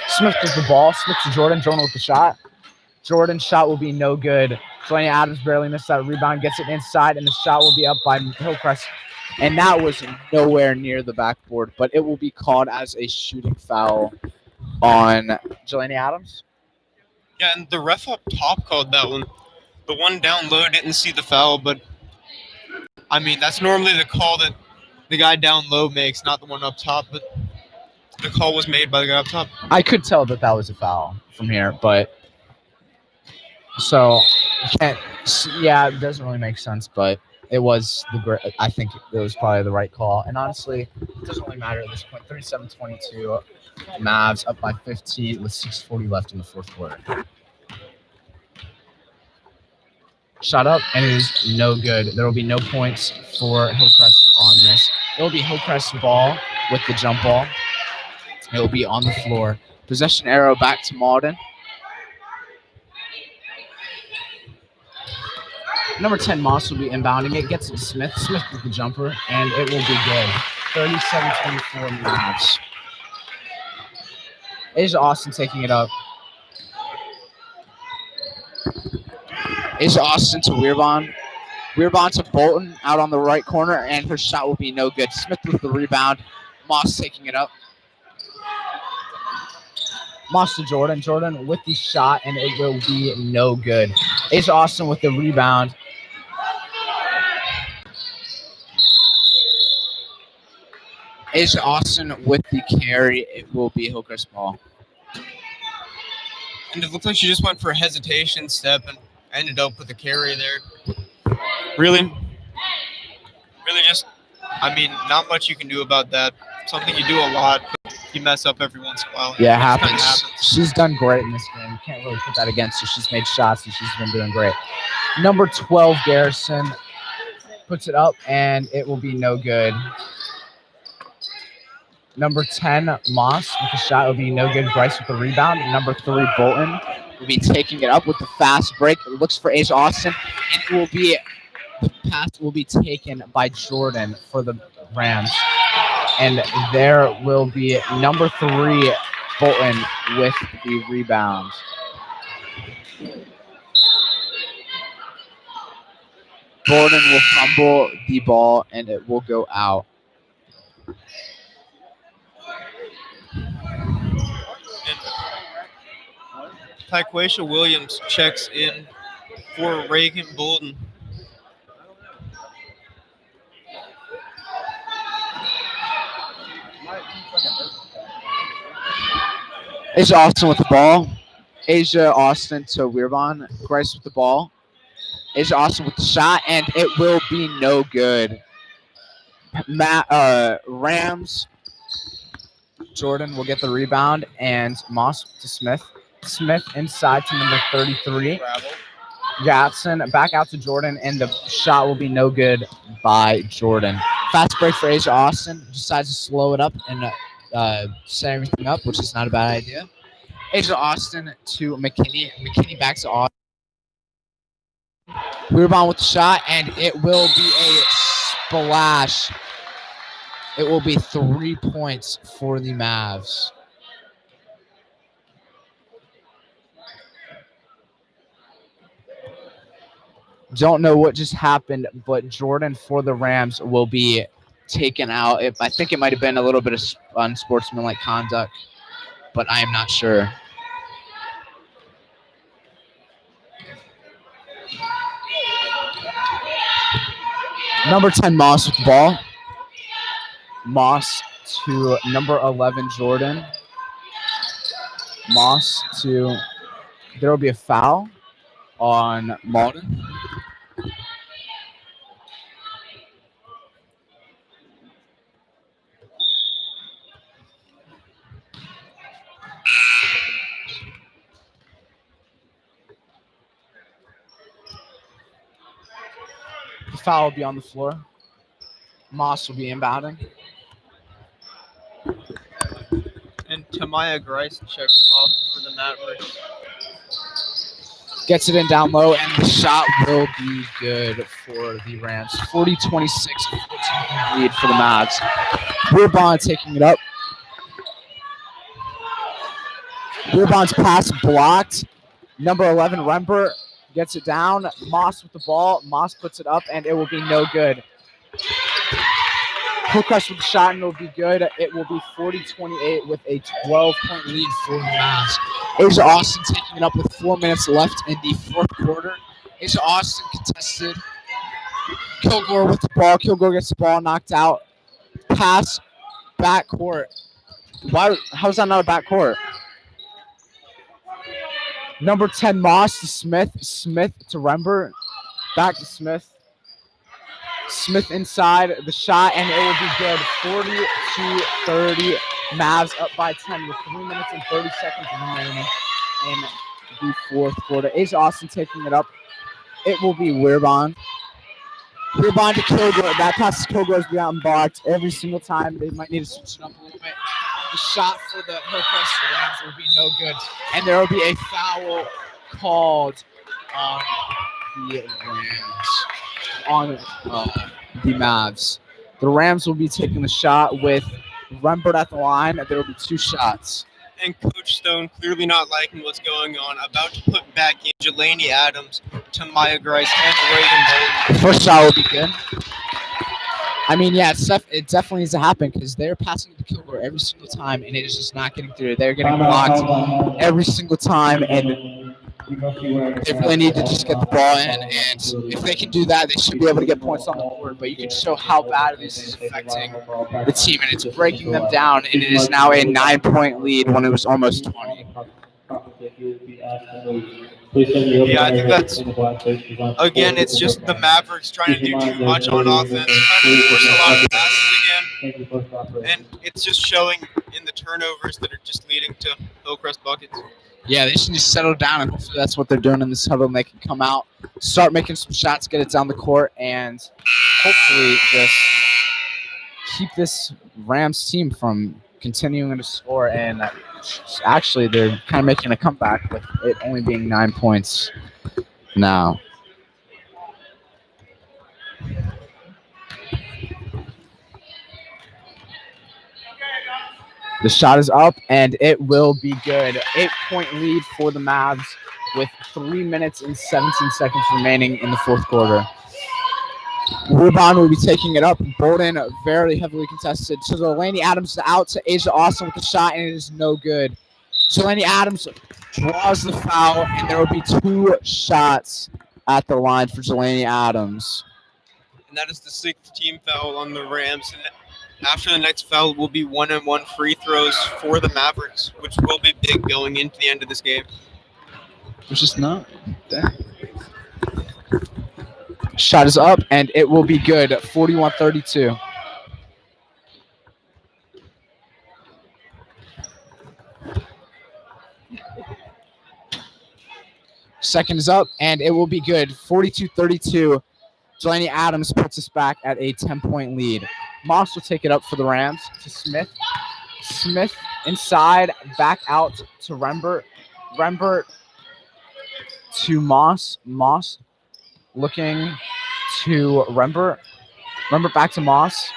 Smith with the ball. Smith to Jordan. Jordan with the shot. Jordan's shot will be no good. Jelani Adams barely missed that rebound. Gets it inside, and the shot will be up by Hillcrest. And that was nowhere near the backboard, but it will be called as a shooting foul on Jelani Adams. Yeah, and the ref up top called that one. The one down low didn't see the foul, but I mean, that's normally the call that the guy down low makes, not the one up top, but the call was made by the guy up top. I could tell that was a foul from here, but so can't. Yeah, it doesn't really make sense, but it was I think it was probably the right call. And honestly, it doesn't really matter at this point. 37-22, Mavs up by 15 with 6:40 left in the fourth quarter. Shot up, and it is no good. There will be no points for Hillcrest on this. It will be Hillcrest's ball with the jump ball. It will be on the floor. Possession arrow back to Mauldin. Number 10, Moss will be inbounding it. Gets it to Smith. Smith with the jumper, and it will be good. 37-24 Mavs. Asia Austin taking it up. Asia Austin to Wearbon. Wearbon to Bolton out on the right corner, and her shot will be no good. Smith with the rebound. Moss taking it up. Moss to Jordan. Jordan with the shot, and it will be no good. Asia Austin with the rebound. Asia Austin with the carry. It will be Hillcrest ball. And it looked like she just went for a hesitation step and ended up with a carry there. Really just, I mean, not much you can do about that. Something you do a lot, but you mess up every once in a while. Yeah, it happens. She's done great in this game. You can't really put that against her. She's made shots, and she's been doing great. Number 12, Garrison, puts it up, and it will be no good. Number 10, Moss with the shot will be no good. Bryce with the rebound. Number 3, Bolton will be taking it up with the fast break. It looks for Asia Austin, and it will be the pass will be taken by Jordan for the Rams. And there will be number 3, Bolton, with the rebound. Bolton will fumble the ball, and it will go out. Tyquacia Williams checks in for Reagan Bolden. Asia Austin with the ball. Asia Austin to Weirban. Grice with the ball. Asia Austin with the shot, and it will be no good. Rams. Jordan will get the rebound, and Moss to Smith. Smith inside to number 33. Jackson back out to Jordan, and the shot will be no good by Jordan. Fast break for Asia Austin. Decides to slow it up and set everything up, which is not a bad idea. Asia Austin to McKinney. McKinney back to Austin. Rebound with the shot, and it will be a splash. It will be 3 points for the Mavs. Don't know what just happened, but Jordan for the Rams will be taken out. I think it might have been a little bit of unsportsmanlike conduct, but I am not sure. Number 10, Moss with the ball. Moss to number 11, Jordan. Moss to... There will be a foul on Mauldin. The foul will be on the floor. Moss will be inbounding. And Tamaya Grice checks off for the Mavericks. Gets it in down low, and the shot will be good for the Rams. 40-26, 14 lead for the Mavs. Weirban taking it up. Weirban's pass blocked. Number 11, Rember, gets it down. Moss with the ball. Moss puts it up, and it will be no good. Hillcrest with the shot, and it will be good. It will be 40-28 with a 12-point lead for the Mavs. Asia Austin taking it up with 4 minutes left in the fourth quarter. Asia Austin contested. Kilgore with the ball. Kilgore gets the ball knocked out. Pass, backcourt. How's that not a backcourt? Number 10, Moss to Smith. Smith to Rember. Back to Smith. Smith inside the shot, and it will be good. 40-30. Mavs up by 10 with 3 minutes and 30 seconds remaining in the fourth quarter. Asia Austin taking it up. It will be Weirban. Weirban to Kilgore. That pass to Kilgore has been blocked every single time. They might need to switch it up a little bit. The shot for the Hillcrest Rams will be no good. And there will be a foul called on the Rams. On the Mavs. The Rams will be taking the shot with Rembert at the line. There will be 2 shots. And Coach Stone clearly not liking what's going on. About to put back in Jelani Adams, Tamaya Grice, and Reagan Bowden. First shot will be good. I mean, yeah, it definitely needs to happen because they're passing to Kilgore every single time, and it is just not getting through. They're getting blocked every single time, and they really need to just get the ball in. And if they can do that, they should be able to get points on the board. But you can show how bad this is affecting the team, and it's breaking them down. And it is now a 9-point lead when it was almost 20. Yeah, I think that's, again, it's just the Mavericks trying to do too much on offense, trying to force a lot of passes again, and it's just showing in the turnovers that are just leading to Hillcrest buckets. Yeah, they should just settle down, and hopefully that's what they're doing in this huddle, and they can come out, start making some shots, get it down the court, and hopefully just keep this Rams team from continuing to score. And actually, they're kind of making a comeback with it only being 9 points now. The shot is up, and it will be good. 8-point lead for the Mavs with 3 minutes and 17 seconds remaining in the fourth quarter. Weirban will be taking it up. Bolden very heavily contested. So Jelani Adams out to Asia Austin with the shot, and it is no good. Jelani Adams draws the foul, and there will be 2 shots at the line for Jelani Adams. And that is the 6th team foul on the Rams. And after the next foul will be 1-and-1 free throws for the Mavericks, which will be big going into the end of this game. Which is not. Shot is up, and it will be good. 41-32. Second is up, and it will be good. 42-32. Delaney Adams puts us back at a 10-point lead. Moss will take it up for the Rams to Smith. Smith inside, back out to Rembert. Rembert to Moss. Moss looking to Rembert. Rembert back to Moss.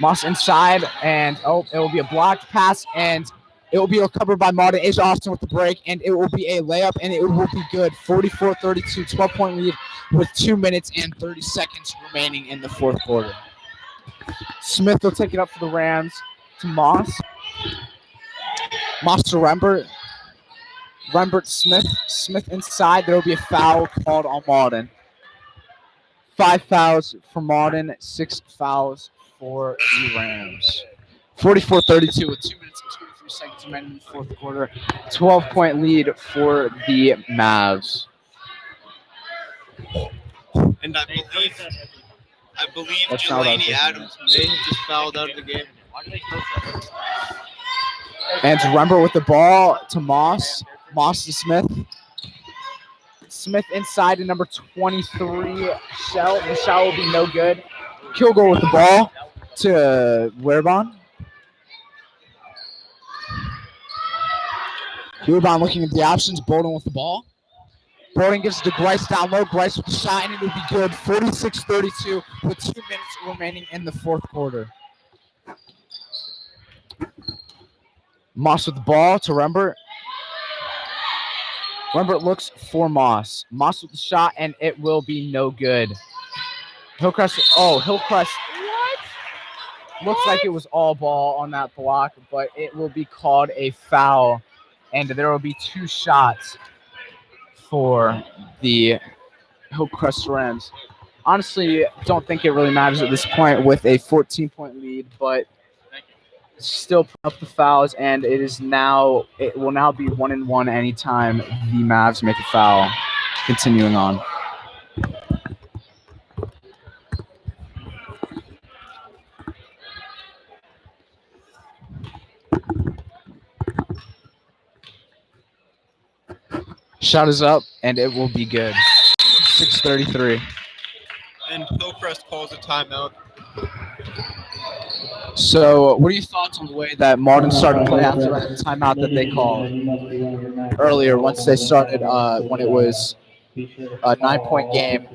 Moss inside, and it will be a blocked pass, and it will be recovered by Mauldin. Asia Austin with the break, and it will be a layup, and it will be good. 44-32, 12-point lead with 2 minutes and 30 seconds remaining in the fourth quarter. Smith will take it up for the Rams to Moss. Moss to Rembert. Rembert Smith. Smith inside. There will be a foul called on Mauldin. 5 fouls for Mauldin, 6 fouls for the Rams. 44-32 with 2 minutes and 23 seconds remaining in the fourth quarter. 12-point lead for the Mavs. And I believe That's not what I was Delaney thinking. Adams may have just fouled out of the game. And to Rembert with the ball to Moss. Moss to Smith. Smith inside to number 23, Shell. The shot will be no good. Kilgore with the ball to Werbon. Werbon looking at the options. Bowden with the ball. Bowden gives it to Grice down low. Grice with the shot, and it will be good. 46-32 with 2 minutes remaining in the fourth quarter. Moss with the ball to Rembert. Rembert looks for Moss. Moss with the shot, and it will be no good. Hillcrest. Hillcrest. Looks like it was all ball on that block, but it will be called a foul, and there will be 2 shots for the Hillcrest Rams. Honestly, don't think it really matters at this point with a 14-point lead, but still put up the fouls, and it will now be 1-and-1 anytime the Mavs make a foul. Continuing on. Shot is up, and it will be good. 6:33. And Hillcrest calls a timeout. So, what are your thoughts on the way that Mauldin started play after that timeout that they called earlier once they started when it was a 9-point game?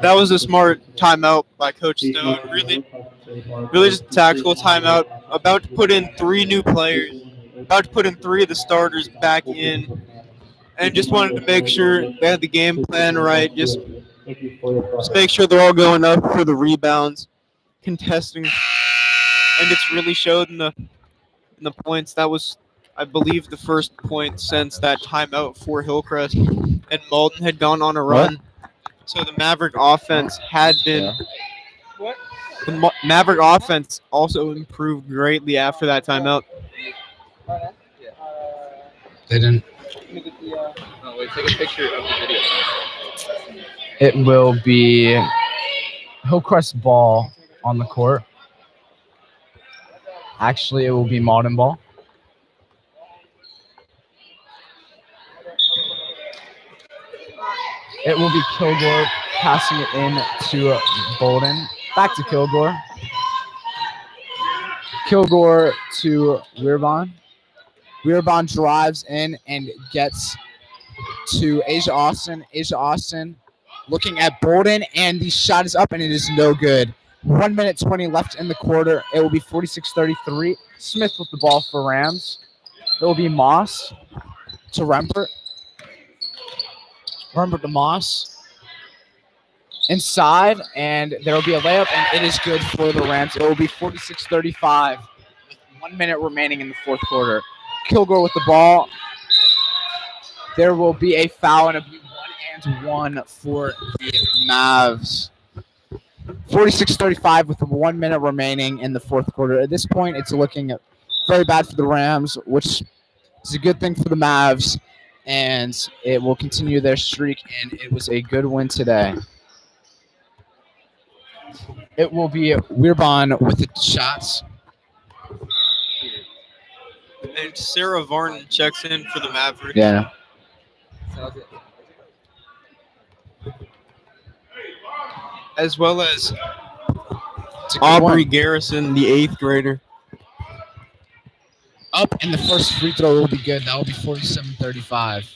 That was a smart timeout by Coach Stone. Really just a tactical timeout. About to put in 3 new players. About to put in 3 of the starters back in. And just wanted to make sure they had the game plan right. Just make sure they're all going up for the rebounds, contesting. And it's really showed in the points. That was, I believe, the first point since that timeout for Hillcrest. And Mauldin had gone on a run. So the Maverick offense had been the Maverick offense also improved greatly after that timeout. They didn't. Take a picture of the video. It will be Hillcrest ball on the court. Actually, it will be Mauldin ball. It will be Kilgore passing it in to Bowden. Back to Kilgore. Kilgore to Wearbon. Wearbon drives in and gets to Asia Austin. Asia Austin looking at Bowden, and the shot is up, and it is no good. 1 minute 20 left in the quarter. It will be 46-33. Smith with the ball for Rams. It will be Moss to Rembert. Rembert to Moss. Inside, and there will be a layup, and it is good for the Rams. It will be 46-35 with 1 minute remaining in the fourth quarter. Kilgore with the ball. There will be a foul, and it'll be 1-and-1 for the Mavs. 46-35 with 1 minute remaining in the fourth quarter. At this point, it's looking very bad for the Rams, which is a good thing for the Mavs, and it will continue their streak, and it was a good win today. It will be Weirban with the shots. And Sarah Varn checks in for the Mavericks. Yeah. As well as It's a good Aubrey one. Garrison, the 8th grader. Up, and the first free throw will be good. That will be 47-35.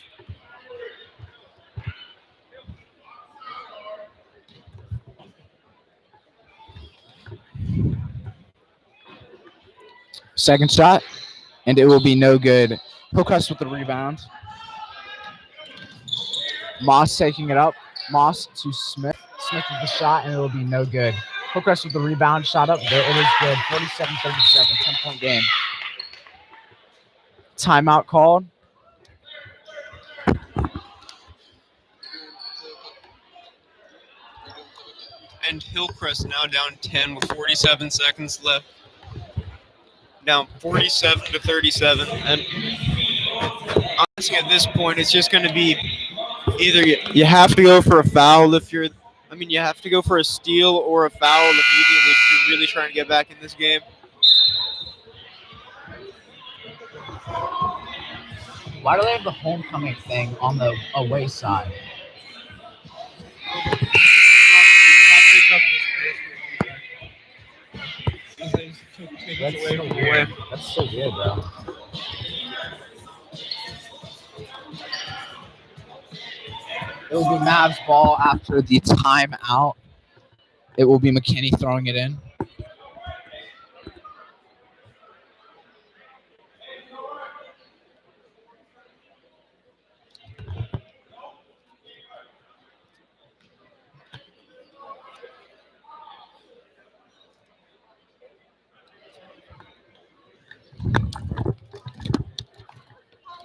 Second shot, and it will be no good. Hillcrest with the rebound. Moss taking it up. Moss to Smith. Smith with the shot, and it will be no good. Hillcrest with the rebound. Shot up. There it is good. 47-37. 10-point game. Timeout called. And Hillcrest now down 10 with 47 seconds left. Down 47-37. And honestly, at this point, it's just going to be either you have to go for a foul if you're, you have to go for a steal or a foul immediately if you're really trying to get back in this game. Why do they have the homecoming thing on the away side? That's so weird, bro. It will be Mavs ball after the timeout. It will be McKinney throwing it in.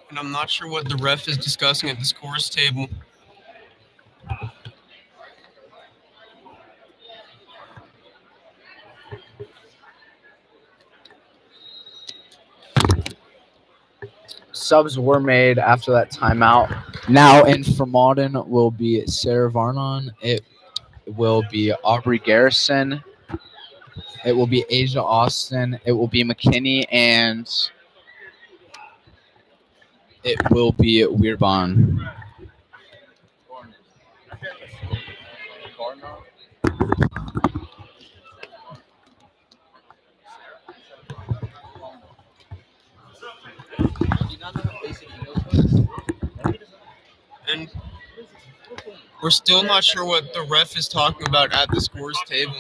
And I'm not sure what the ref is discussing at the scores table. Subs were made after that timeout. Now in for Mauldin will be Sarah Varnon. It will be Aubrey Garrison. It will be Asia Austin. It will be McKinney, and it will be Weirban. And we're still not sure what the ref is talking about at the scores table.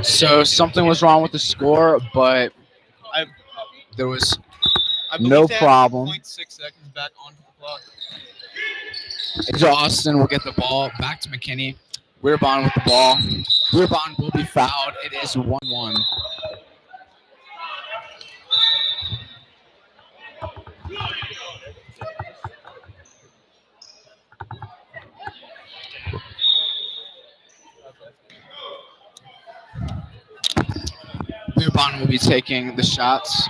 So something was wrong with the score, but there was no problem. 0.6 seconds back onto the clock. Asia Austin will get the ball back to McKinney. Weirban with the ball. Weirban will be fouled. It is 1-1. Weirban will be taking the shots.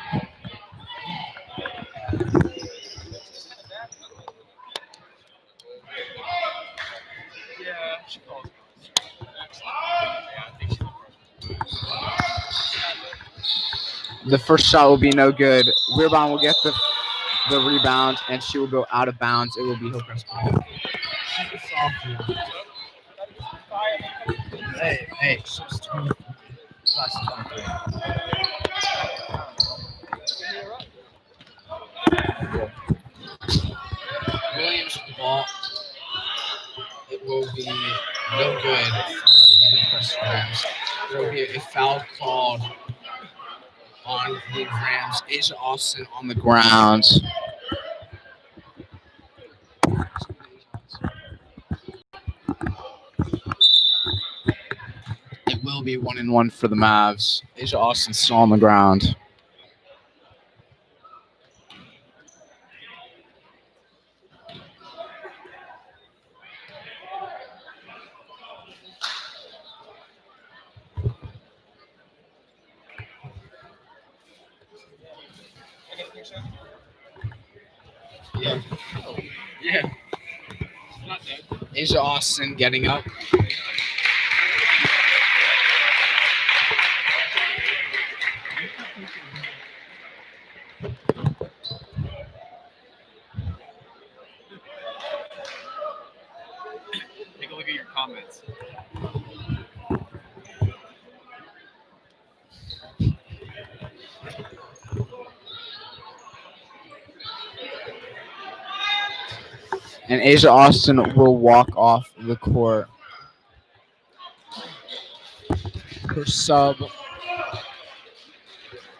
The first shot will be no good. Weirban will get the rebound, and she will go out of bounds. It will be Hillcrest. Hey, she's 20. That's 23. Williams with the ball. It will be no good for the Hillcrest Rams. There will be a foul called on the Rams. Asia Austin on the ground. It will will be 1-1 for the Mavs. Asia Austin still on the ground. Yeah. Asia Austin getting up. Take a look at your comments. And Asia Austin will walk off the court. Her sub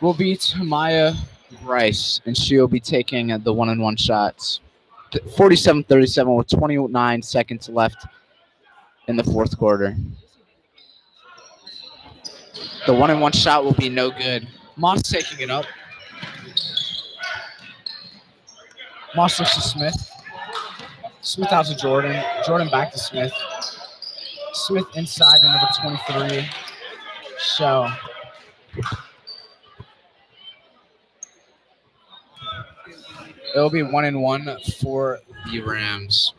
will be Tamaya Rice, and she will be taking the 1-1 shots. 47-37 with 29 seconds left in the fourth quarter. The 1-1 shot will be no good. Moss taking it up. Moss looks to Smith. Smith out to Jordan. Jordan back to Smith. Smith inside to number 23. Shell. It'll be 1-1 for the Rams.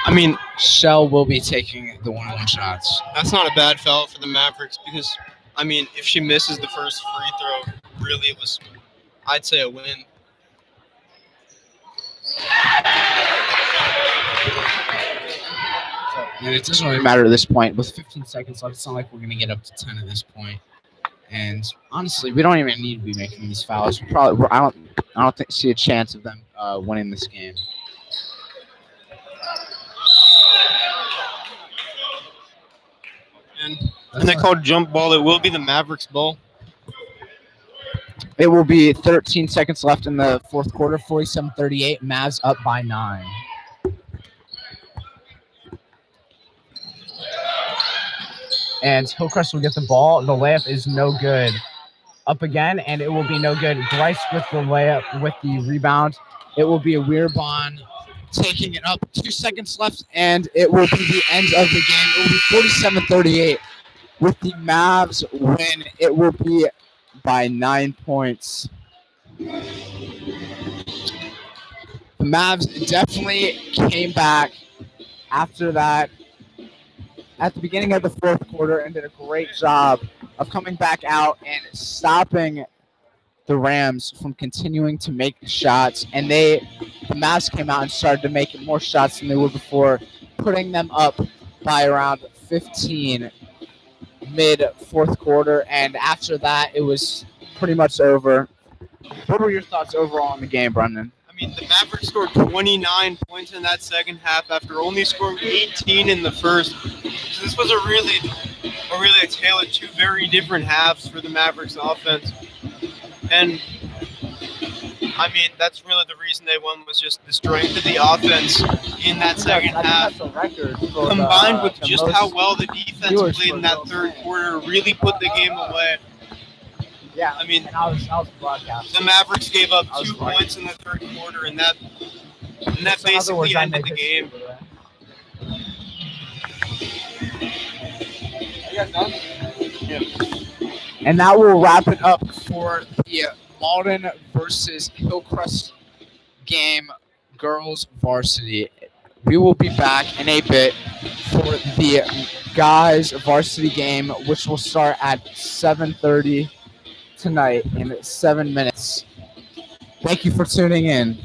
I mean, Shell will be taking the 1-1 shots. that's not a bad foul for the Mavericks because, I mean, if she misses the first free throw, really it was, I'd say, a win. And it doesn't really matter at this point. With 15 seconds left, it's not like we're going to get up to 10 at this point. And honestly, we don't even need to be making these fouls. I don't see a chance of them winning this game. And they called jump ball. It will be the Mavericks ball. It will be 13 seconds left in the fourth quarter. 47-38. Mavs up by 9. And Hillcrest will get the ball. The layup is no good. Up again, and it will be no good. Grice with the layup, with the rebound. It will be a Weirban taking it up. 2 seconds left, and it will be the end of the game. It will be 47-38 with the Mavs win. It will be by 9 points. The Mavs definitely came back after that at the beginning of the fourth quarter and did a great job of coming back out and stopping the Rams from continuing to make shots. And the Mavs came out and started to make more shots than they were before, putting them up by around 15 mid-fourth quarter. And after that, it was pretty much over. What were your thoughts overall on the game, Brendan? I mean, the Mavericks scored 29 points in that second half after only scoring 18 in the first. So this was a really a tale of two very different halves for the Mavericks offense. And, I mean, that's really the reason they won, was just the strength of the offense in that second half, combined with just how well the defense played in that third quarter, really put the game away. Yeah, I mean, I was broadcasting. The Mavericks gave up 2 points in the third quarter, and that basically ended the game. And that will wrap it up for the Mauldin versus Hillcrest game, girls varsity. We will be back in a bit for the guys varsity game, which will start at 7:30 tonight in 7 minutes. Thank you for tuning in.